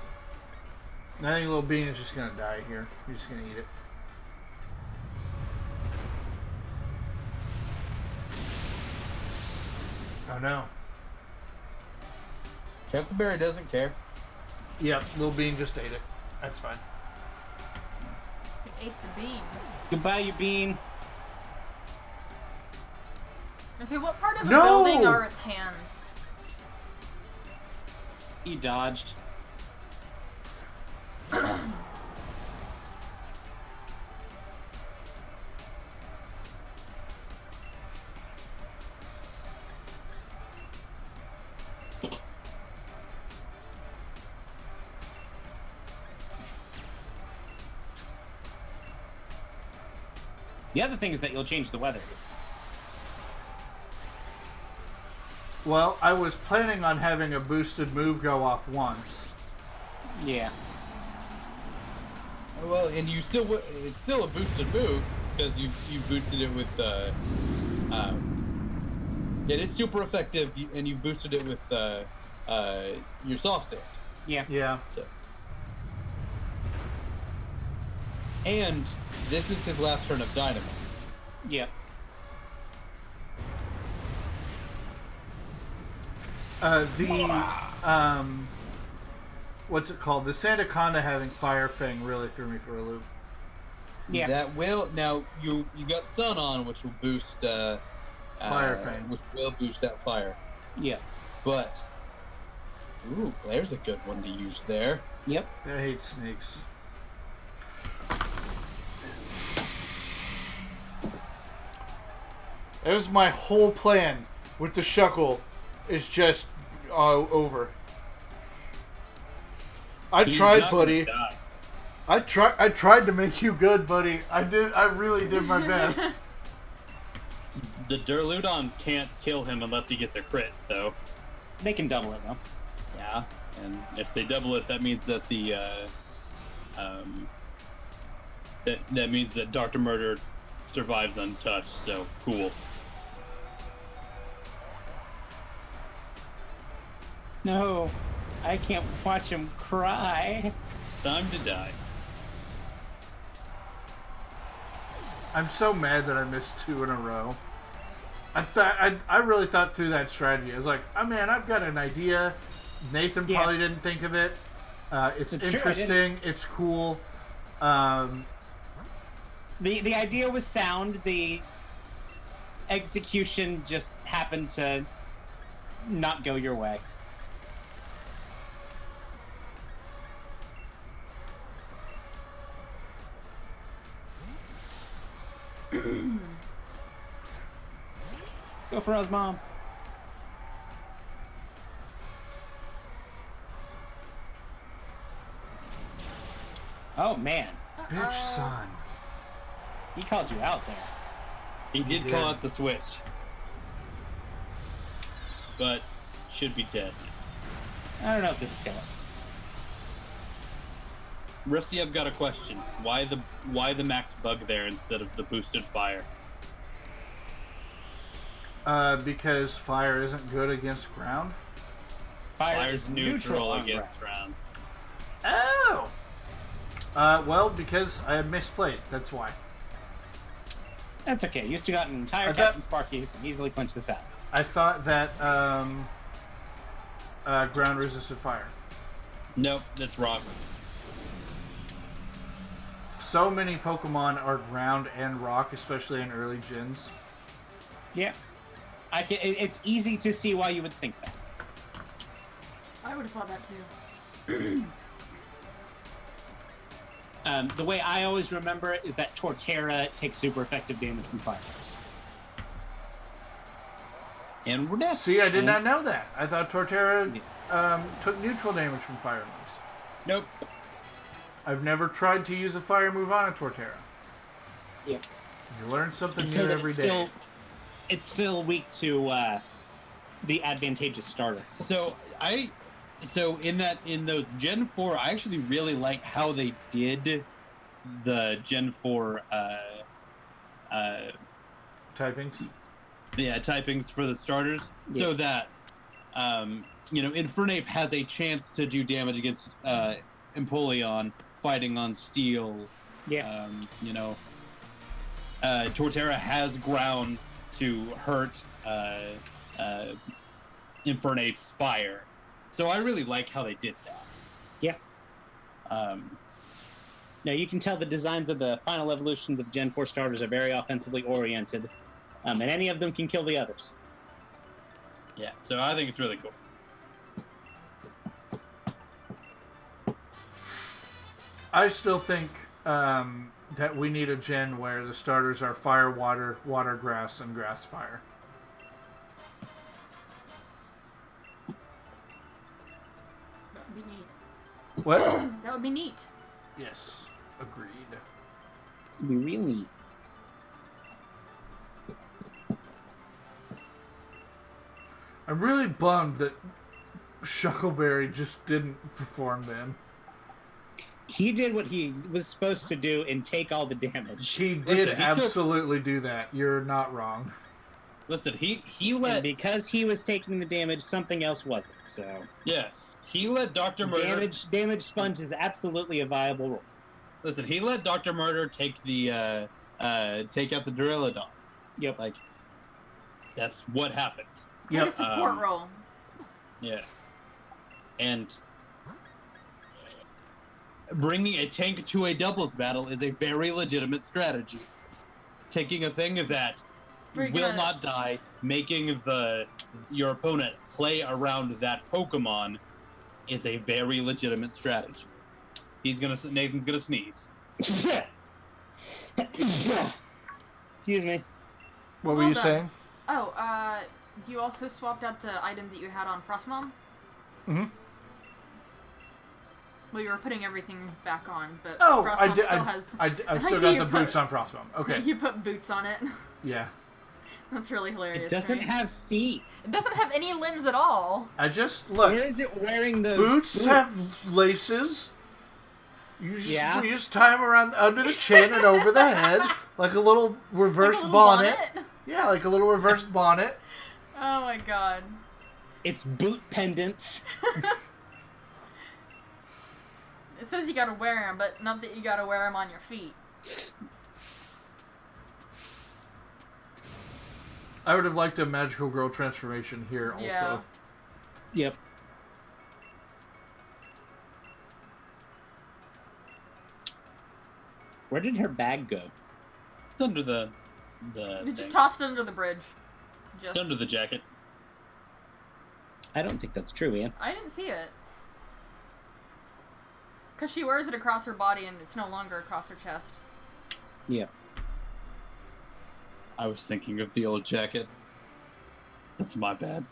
I think Little Bean is just gonna die here. He's just gonna eat it. Oh no. Chuckleberry doesn't care. Yep, Little Bean just ate it. That's fine. He ate the bean. Goodbye, you bean. Okay, what part of the No! building are its hands? You dodged. The other thing is that you'll change the weather. Well, I was planning on having a boosted move go off once. Yeah. Well, and you still it's still a boosted move because you boosted it with it is super effective and you boosted it with your soft sand. Yeah. Yeah. So. And this is his last turn of Dynamo. Yeah. What's it called? The Sandaconda having Fire Fang really threw me for a loop. Yeah. That will now you got Sun on, which will boost Fire Fang. which will boost that fire. Yeah. But there's a good one to use there. Yep. I hate snakes. It was my whole plan with the Shuckle is just over. I He's tried, not gonna buddy. die. I tried to make you good, buddy. I did. I really did my best. The Durludon can't kill him unless he gets a crit, though. They can double it though. Yeah, and if they double it, that means that the that means that Dr. Murder survives untouched. So cool. No, I can't watch him cry. Time to die. I'm so mad that I missed 2 in a row. I really thought through that strategy. I was like, oh man, I've got an idea. Nathan Yeah. probably didn't think of it. It's It's true, I interesting. It's cool. The idea was sound. The execution just happened to not go your way. Go for us, Mom. Oh man, Bitch, son. he called you out there. He did did. call out the switch, but should be dead. I don't know if this will kill it. Rusty, I've got a question. Why the max bug there instead of the boosted fire? Because fire isn't good against ground. Fire's neutral on against ground. round. Oh. Well, because I had misplayed. That's why. That's okay. You still got an entire I thought- Captain Sparky who can easily clinch this out. I thought that ground resisted fire. Nope, that's wrong. So many Pokemon are ground and rock, especially in early gens. Yeah. It's easy to see why you would think that. I would have thought that too. The way I always remember it is that Torterra takes super effective damage from fire moves. And we're dead. See, I did not know that. I thought Torterra took neutral damage from fire moves. Nope. I've never tried to use a fire move on a Torterra. Yep. You learn something So new that every day. it's still weak to the advantageous starter. So in those Gen 4, I actually really like how they did the Gen 4 Typings. typings for the starters, so that Infernape has a chance to do damage against Empoleon fighting on steel. Yeah. Torterra has ground to hurt Infernape's fire. So I really like how they did that. Yeah. Now you can tell the designs of the final evolutions of Gen 4 starters are very offensively oriented, and any of them can kill the others. Yeah, so I think it's really cool. I still think that we need a gen where the starters are fire, water, water, grass, and grass, fire. That would be neat. What? That would be neat. Yes, agreed. It'd be real neat. I'm really bummed that Shuckleberry just didn't perform then. He did what he was supposed to do and take all the damage. He did Listen, he took- absolutely do that. You're not wrong. Listen, he And let because he was taking the damage, something else wasn't. So he let Dr. Murder damage sponge is absolutely a viable role. listen. He let Dr. Murder take the take out the Duraludon. Yep. Like that's what happened. Played a support um, role. Yeah. And bringing a tank to a doubles battle is a very legitimate strategy. Taking a thing that We're will gonna- not die, making your opponent play around that Pokemon is a very legitimate strategy. Nathan's gonna sneeze. Excuse me. What were Well you done. saying? Oh, you also swapped out the item that you had on Frostmom? Mm-hmm. Well, you were putting everything back on, but Oh, Frostmom I still has... I've I still think got you the put- boots on Frostbomb. Okay. You put boots on it. Yeah. That's really hilarious. It to doesn't me. have feet. It doesn't have any limbs at all. I just look. Where is it wearing those Boots have laces. Yeah. You just tie them around under the chin and over the head, like a little reverse Like a little bonnet. Yeah, like a little reverse bonnet. Oh my god. It's boot pendants. It says you gotta wear them, but not that you gotta wear them on your feet. I would have liked a magical girl transformation here also. Yeah. Yep. Where did her bag go? It's under the You just thing. tossed it under the bridge. Just. It's under the jacket. I don't think that's true, Ian. I didn't see it. Because she wears it across her body and it's no longer across her chest. Yeah. I was thinking of the old jacket. That's my bad.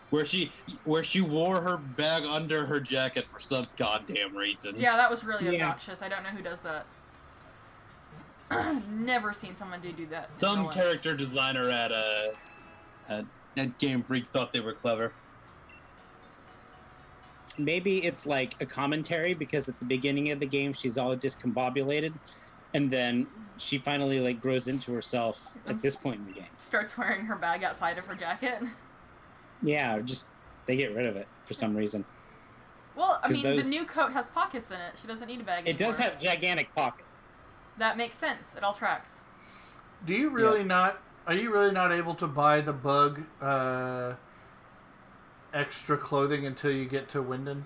Where she wore her bag under her jacket for some goddamn reason. Yeah, that was really Yeah. obnoxious. I don't know who does that. Never seen someone do that. in Some real life. character designer at Game Freak thought they were clever. Maybe it's like a commentary because at the beginning of the game she's all discombobulated, and then she finally like grows into herself at this point in the game. Starts wearing her bag outside of her jacket. Yeah, or just they get rid of it for some reason. Well, I 'Cause mean, those- the new coat has pockets in it. She doesn't need a bag It does anymore. have gigantic pockets. That makes sense. It all tracks. Do you really not? Are you really not able to buy the bug extra clothing until you get to Wyndon?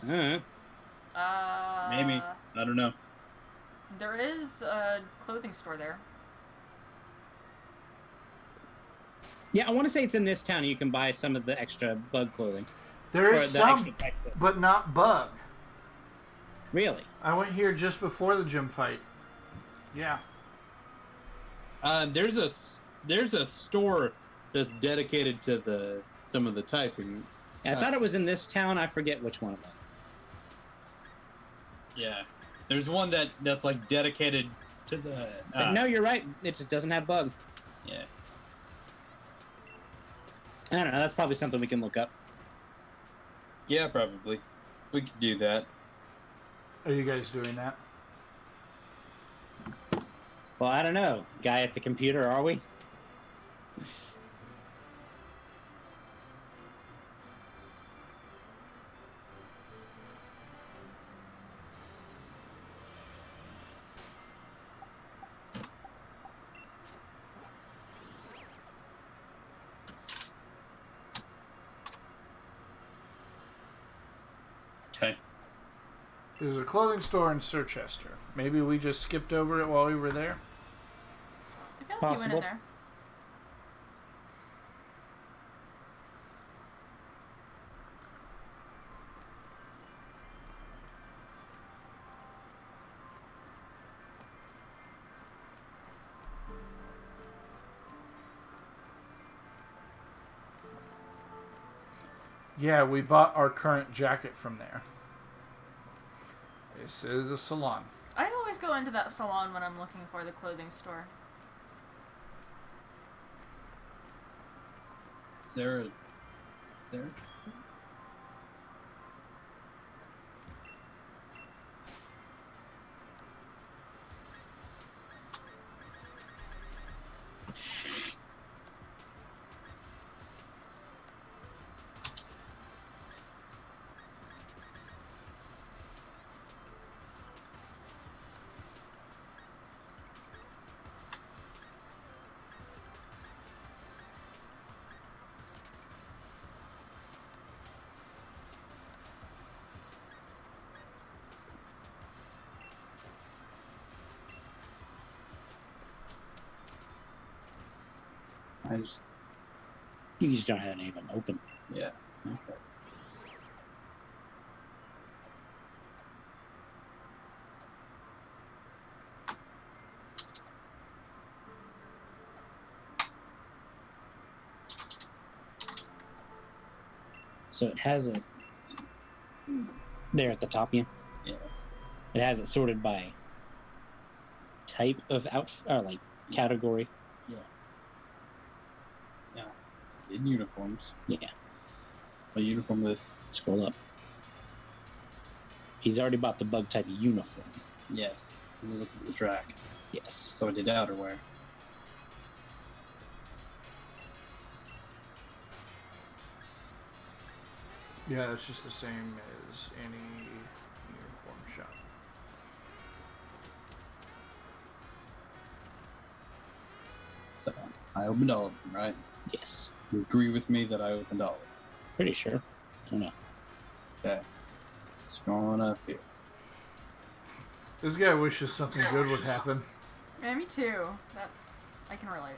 Uh, Maybe. I don't know. There is a clothing store there. yeah, I want to say it's in this town. You can buy some of the extra bug clothing. There Or is the some, extra type clothing. but not bug. Really? I went here just before the gym fight. Yeah. There's a store that's dedicated to some of the typing. I thought it was in this town. I forget which one it was. Yeah. There's one that's like dedicated to the. But no, you're right. It just doesn't have bug. Yeah. I don't know. That's probably something we can look up. Yeah, probably. We could do that. Are you guys doing that? Well, I don't know. Guy at the computer, are we? Okay. There's a clothing store in Circhester. Maybe we just skipped over it while we were there. I feel like you went Possible. in there. Yeah, we bought our current jacket from there. This is a salon. I always go into that salon when I'm looking for the clothing store. Is there? You just don't have any of them open. Yeah. Okay. So it has it there at the top. Yeah. Yeah. It has it sorted by type of outfit or like category. In uniforms. Yeah. A uniform list. Scroll up. He's already bought the bug type uniform. Yes. Let me look at the track. Yes. So I did outerwear. Yeah, it's just the same as any uniform shop. So I opened all of them, right? Yes. You agree with me that I opened all of them? Pretty sure. I don't know. Okay. Scrolling up here. This guy wishes something good would happen. Yeah, me too. I can relate.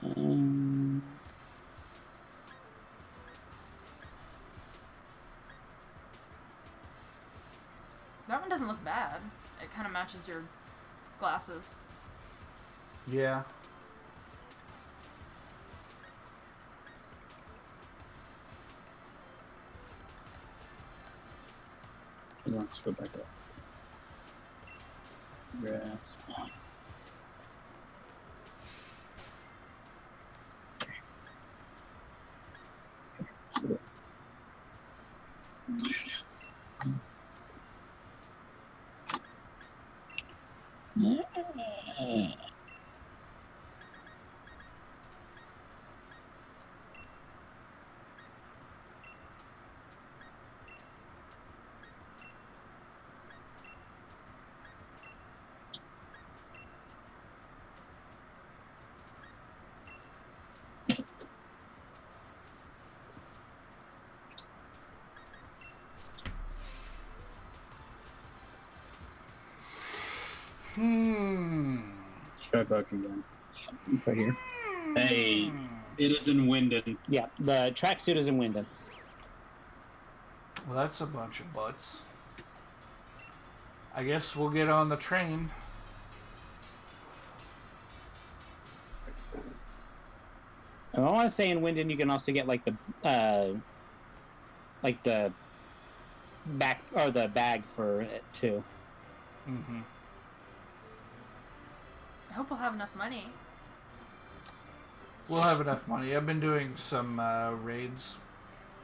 Um, That one doesn't look bad. It kind of matches your glasses. Yeah. Let's go back up. Grass. Let's try back again. right here. Hey, it is in Winden. Yeah, the tracksuit is in Wyndham. Well, that's a bunch of butts. I guess we'll get on the train. I want to say in Wyndham you can also get like the back or the bag for it too. Mm-hmm. I hope we'll have enough money. We'll have enough money. I've been doing some raids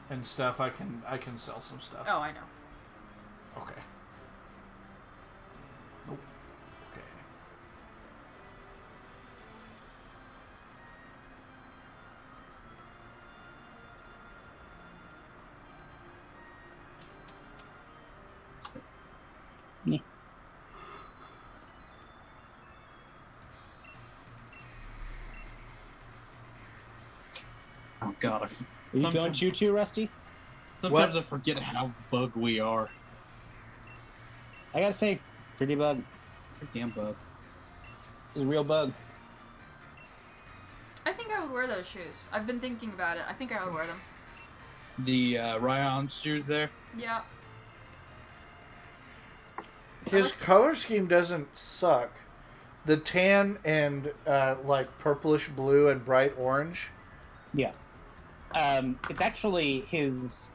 and stuff. I can sell some stuff. Oh, I know. Okay. Nope. Okay. Yeah. Oh god, Are you going Sometimes- choo-choo, Rusty? sometimes I forget how bug we are. I gotta say, pretty bug. Damn bug. This is a real bug. I think I would wear those shoes. I've been thinking about it. I think I would wear them. The Ryan shoes there. Yeah. His color scheme doesn't suck. The tan and like purplish blue and bright orange. Yeah. It's actually his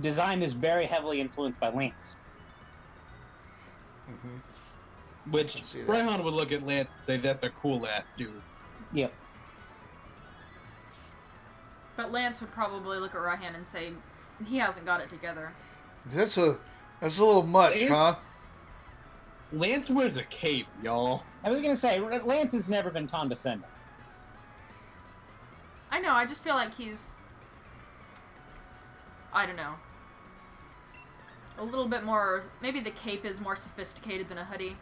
design is very heavily influenced by Lance. Mm-hmm. Which can see that. Ryan would look at Lance and say, "That's a cool ass dude." Yep. But Lance would probably look at Ryan and say, he hasn't got it together. That's a little much, It's- huh? Lance wears a cape, y'all. I was gonna say Lance has never been condescending. I know, I just feel like he's... I don't know. A little bit more... Maybe the cape is more sophisticated than a hoodie.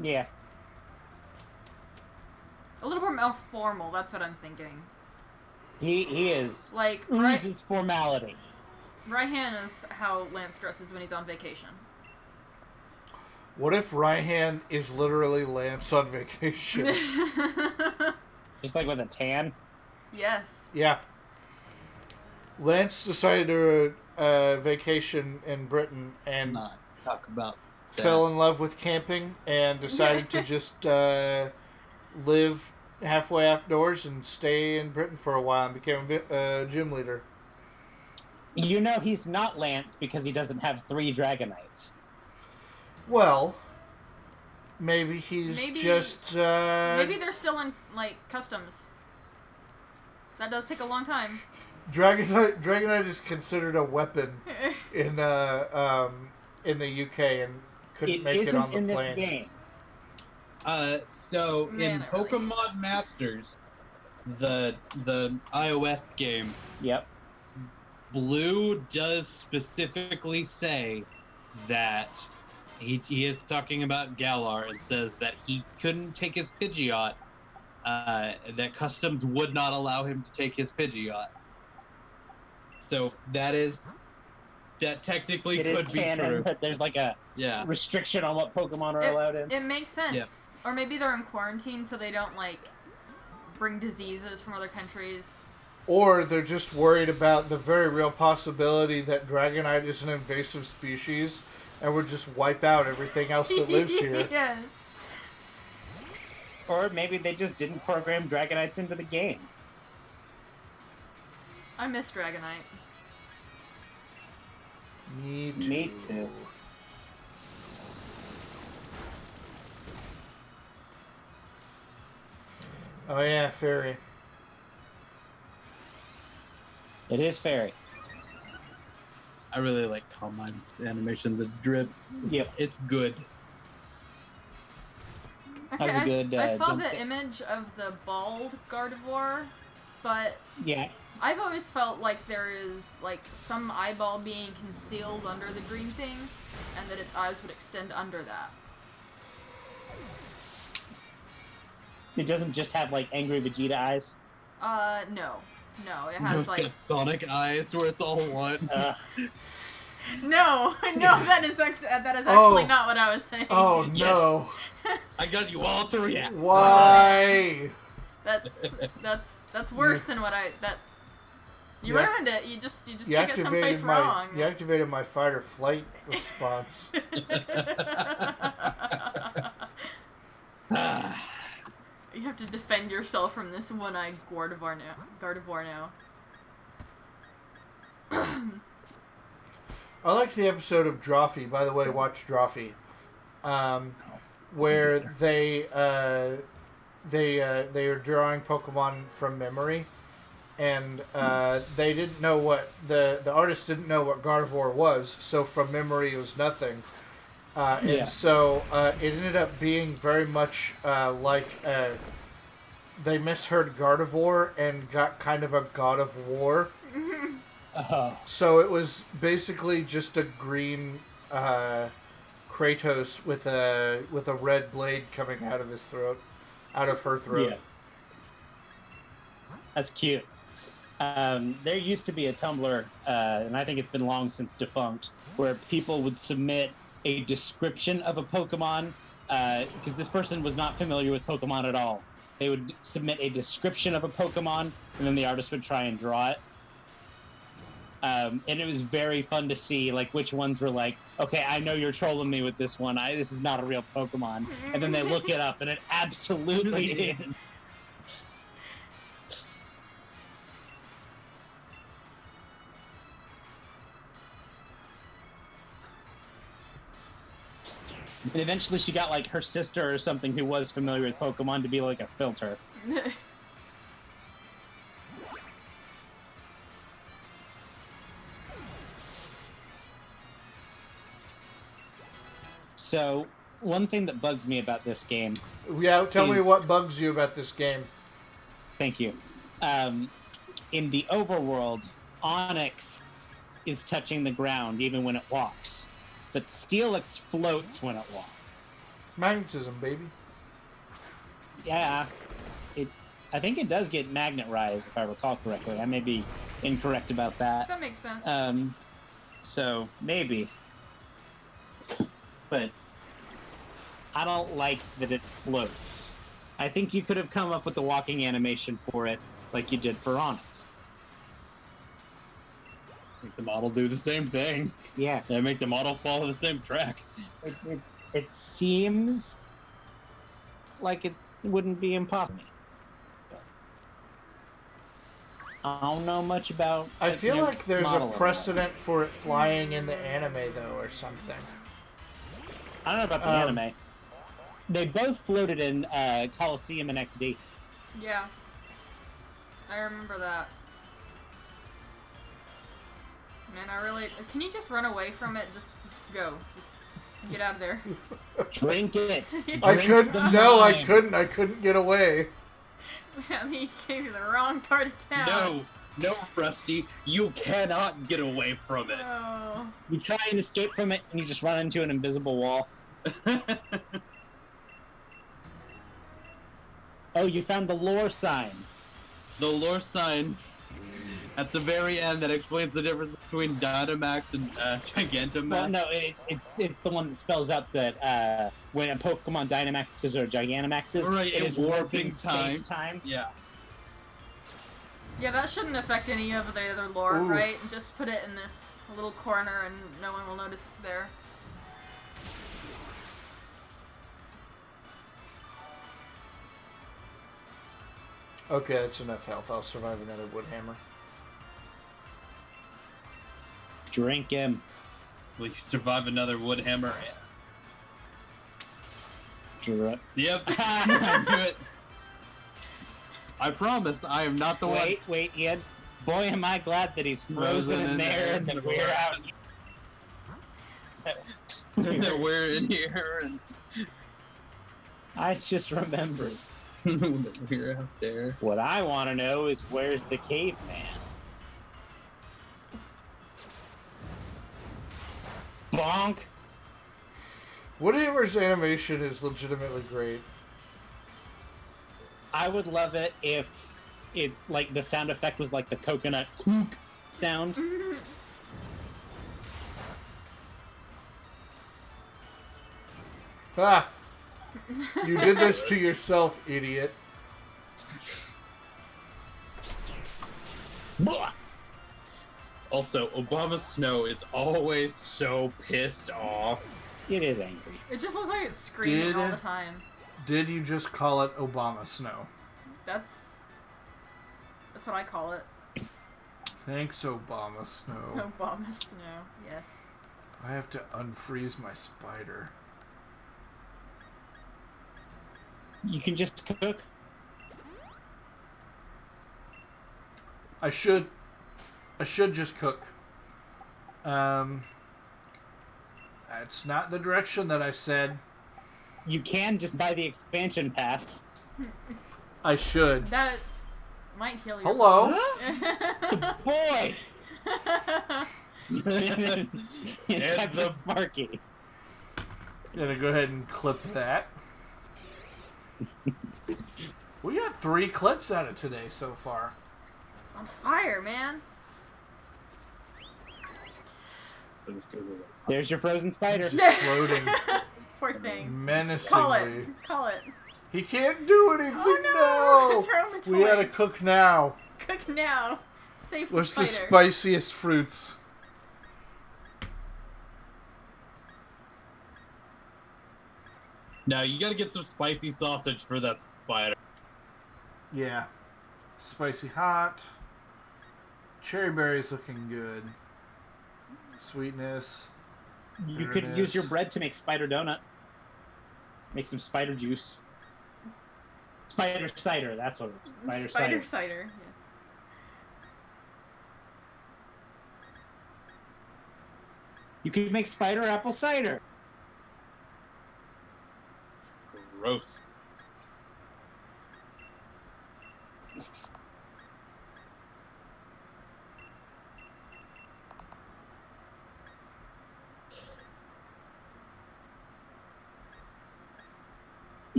Yeah. A little bit more formal, that's what I'm thinking. He is Like, oozes formality. Ryan is how Lance dresses when he's on vacation. What if Ryan is literally Lance on vacation? Just like with a tan. Yes. Yeah. Lance decided to vacation in Britain, and Not. talk about that. fell in love with camping and decided to just live halfway outdoors and stay in Britain for a while and became a gym leader. You know he's not Lance because he doesn't have 3 Dragonites. Well, maybe he's Maybe- just... Maybe they're still in like customs. That does take a long time. Dragonite is considered a weapon in the UK and couldn't It make it on isn't the in this plane. game. So Man, in it really- Pokemon Masters, the iOS game, Yep. Blue does specifically say that he is talking about Galar and says that he couldn't take his Pidgeot, that Customs would not allow him to take his Pidgeot. So that technically It is could be canon, true. but there's like a Yeah. restriction on what Pokemon are allowed in. It makes sense. Yep. Or maybe they're in quarantine so they don't like bring diseases from other countries. Or they're just worried about the very real possibility that Dragonite is an invasive species and would just wipe out everything else that lives here. Yes. Or maybe they just didn't program Dragonites into the game. I miss Dragonite. Me too. Me too. Oh yeah, Fairy. It is fairy. I really like Calmine's animation, the drip. Yep. It's good. That was a good, I saw jump the fix. image of the bald Gardevoir, but Yeah. I've always felt like there is like some eyeball being concealed under the green thing, and that its eyes would extend under that. It doesn't just have like angry Vegeta eyes. No, it It's has like got Sonic eyes where it's all one. no, that is actually Oh. not what I was saying. Oh no. I got you all to react. Why? That's worse than what I that. You Yeah. ruined it. You just You took it someplace wrong. you activated my fight or flight response. You have to defend yourself from this one-eyed Gardevoir now. I liked the episode of Drawfee. By the way, watch Drawfee, where they are drawing Pokemon from memory, and they didn't know what the artist didn't know what Gardevoir was. So from memory, it was nothing. Yeah. And so it ended up being very much like they misheard Gardevoir and got kind of a God of War. So it was basically just a green Kratos with a red blade coming out of his throat, out of her throat. Yeah. That's cute. There used to be a Tumblr, and I think it's been long since defunct, where people would submit a description of a Pokemon, because this person was not familiar with Pokemon at all. They would submit a description of a Pokemon, and then the artist would try and draw it. And it was very fun to see, like, which ones were like, okay, I know you're trolling me with this one. This is not a real Pokemon. And then they look it up, and it absolutely is. And eventually she got, like, her sister or something who was familiar with Pokemon to be, like, a filter. So, one thing that bugs me about this game, Yeah, tell me Is- what bugs you about this game. thank you. In the overworld, Onyx is touching the ground even when it walks, but Steelix floats when it walks. Magnetism, baby. Yeah, I think it does get Magnet Rise, if I recall correctly. I may be incorrect about that. That makes sense. So maybe. But I don't like that it floats. I think you could have come up with the walking animation for it like you did for Onyx. Make the model do the same thing. Yeah, And make the model follow the same track. it seems like it wouldn't be impossible. I don't know much about. I feel you know, like there's a modeling. precedent for it flying in the anime, though, or something. I don't know about the anime. They both floated in Coliseum and XD. Yeah. I remember that. Man, I really... Can you just run away from it? Just go. Just get out of there. Drink it. I Drink couldn't. the No, I wine. couldn't. I couldn't get away. Man, he came to the wrong part of town. No, Rusty, you cannot get away from it. Oh. You try and escape from it, and you just run into an invisible wall. Oh, you found the lore sign. The lore sign at the very end that explains the difference between Dynamax and Gigantamax. Well, no, it's the one that spells out that when a Pokemon Dynamaxes or Gigantamaxes, Right, it it is warping space-time. Yeah. Yeah, that shouldn't affect any of the other lore, Oof. right? Just put it in this little corner and no one will notice it's there. Okay, that's enough health. I'll survive another wood hammer. Drink him. Will you survive another wood hammer? Drink. Yep, I knew it. I promise, I am not the Wait, Ian. Boy, am I glad that he's frozen in there and that we're out. one that we're in here and I just remembered. that we're out there. What I want to know is where's the caveman? Bonk. Woodhammer's animation is legitimately great. I would love it if it like the sound effect was like the coconut clunk sound. Ah! You did this to yourself, idiot. Blah. Also, Obama Snow is always so pissed off. It is angry. It just looked like it's screaming all the time. Did you just call it Obama Snow? That's what I call it. Thanks, Obama Snow. Obama Snow, yes. I have to unfreeze my spider. You can just cook. I should just cook. That's not the direction that I said. You can just buy the expansion pass. I should. That might heal you. Hello? Boy! And Captain the- Sparky. Gonna go ahead and clip that. We got 3 clips out of today so far. On fire, man. So this goes as a... There's your frozen spider. Floating Poor thing. menacingly. Call it. Call it. He can't do anything Oh no! Throw him a toy. We gotta cook now. Cook now. Save the What's the spider. spiciest fruits? Now, you gotta get some spicy sausage for that spider. Yeah. Spicy hot. Cherry berries looking good. Sweetness. You could use your bread to make spider donuts. Make some spider juice. Spider cider, that's what it is. Spider cider. Yeah. You could make spider apple cider. Gross.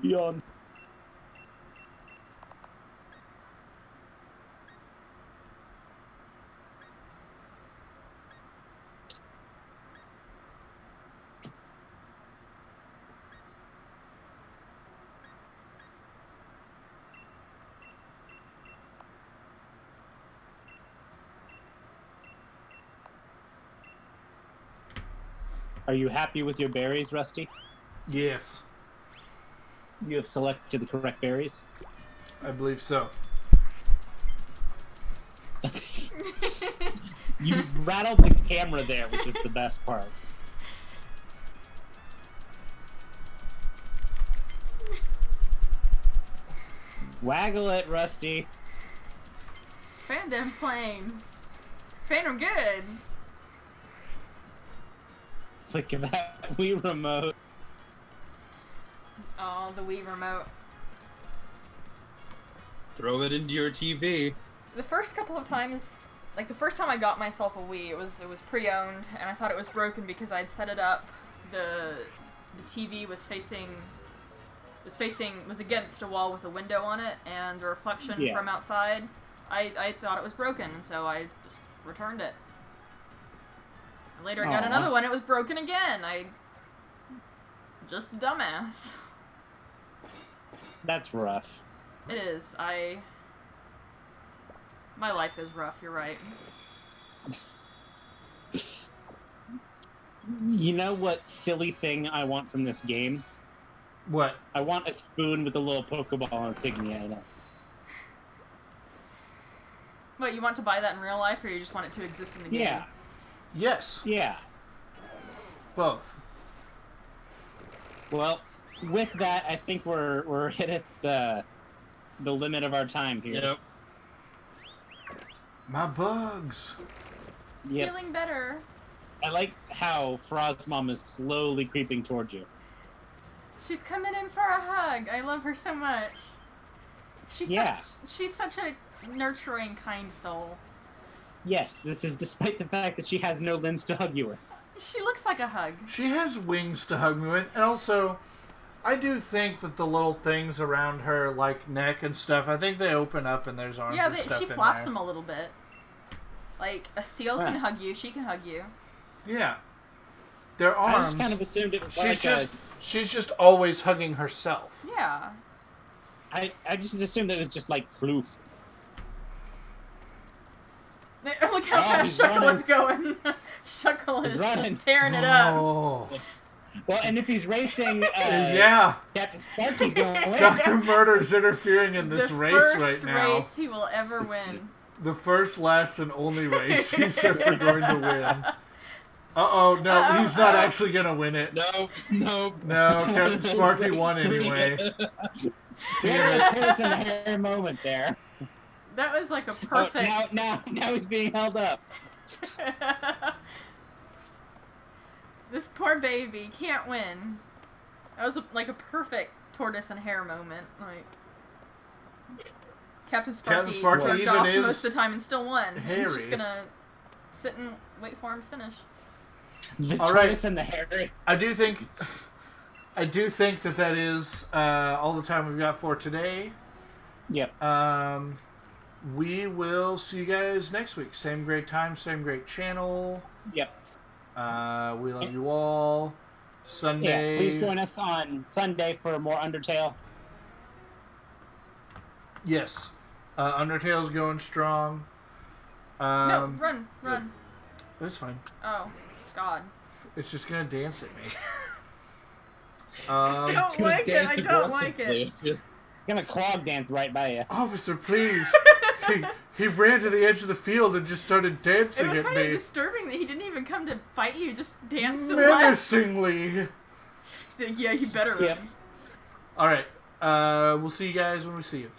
Yawn. Are you happy with your berries, Rusty? Yes, You have selected the correct berries. I believe so. You rattled the camera there, which is the best part. Waggle it, Rusty. Fan them flames. Fan them good. Flick of that Wii remote. Oh, the Wii remote. Throw it into your TV. The first couple of times, like the first time I got myself a Wii, it was pre-owned, and I thought it was broken because I'd set it up. The TV was against a wall with a window on it, and the reflection Yeah. from outside. I thought it was broken, and so I just returned it. And later I got Aw. another one. It was broken again. Just a dumbass. That's rough. It is. My life is rough. You're right. You know what silly thing I want from this game? What? I want a spoon with a little Pokeball insignia in it. What, you want to buy that in real life, or you just want it to exist in the game? Yeah, Yes, yeah. both. Well, with that, I think we're hit at the limit of our time here. Yep. My bugs. Yep. Feeling better. I like how Frostmom is slowly creeping towards you. She's coming in for a hug. I love her so much. She's such a nurturing, kind soul. Yes, this is despite the fact that she has no limbs to hug you with. She looks like a hug. She has wings to hug me with, and also, I do think that the little things around her, like neck and stuff, I think they open up and there's arms Yeah, and stuff she in flaps there. them a little bit. Like, a seal can Huh. hug you, she can hug you. Yeah. Their I arms. just kind of assumed it was She's just always hugging herself. Yeah. I just assumed that it was just like floof. Look how Oh, fast he's Shuckle running. is going. Shuckle He's is running. just tearing it up. Oh. Well, and if he's racing, Yeah. Captain Sparky's going to win. Dr. Murder's interfering in this The race first right now. race he will ever win. The first, last, and only race he's ever going to win. Uh-oh, no, he's not actually going to win it. No. No, Captain Sparky won anyway. We had a tortoise in the hair moment there. That was like a Oh, perfect... now he's being held up. This poor baby can't win. That was like a perfect tortoise and hare moment. Like Captain Sparky worked even off is most of the time and still won. And he's hairy. just gonna sit and wait for him to finish. The All right. tortoise and the hair. I do think that is all the time we've got for today. Yep. We will see you guys next week. Same great time, same great channel. Yep. We love you all. Sunday. Yeah, please join us on Sunday for more Undertale. Yes. Undertale's going strong. No, run. It's fine. Oh, God. It's just gonna dance at me. Don't It's gonna like it, I dance don't like it. aggressively. Just- Gonna clog dance right by you. Officer, please. he ran to the edge of the field and just started It dancing was at kind of me. disturbing that he didn't even come to fight you, just danced and left. Menacingly. He's like, yeah, you better run. Yep. Alright. We'll see you guys when we see you.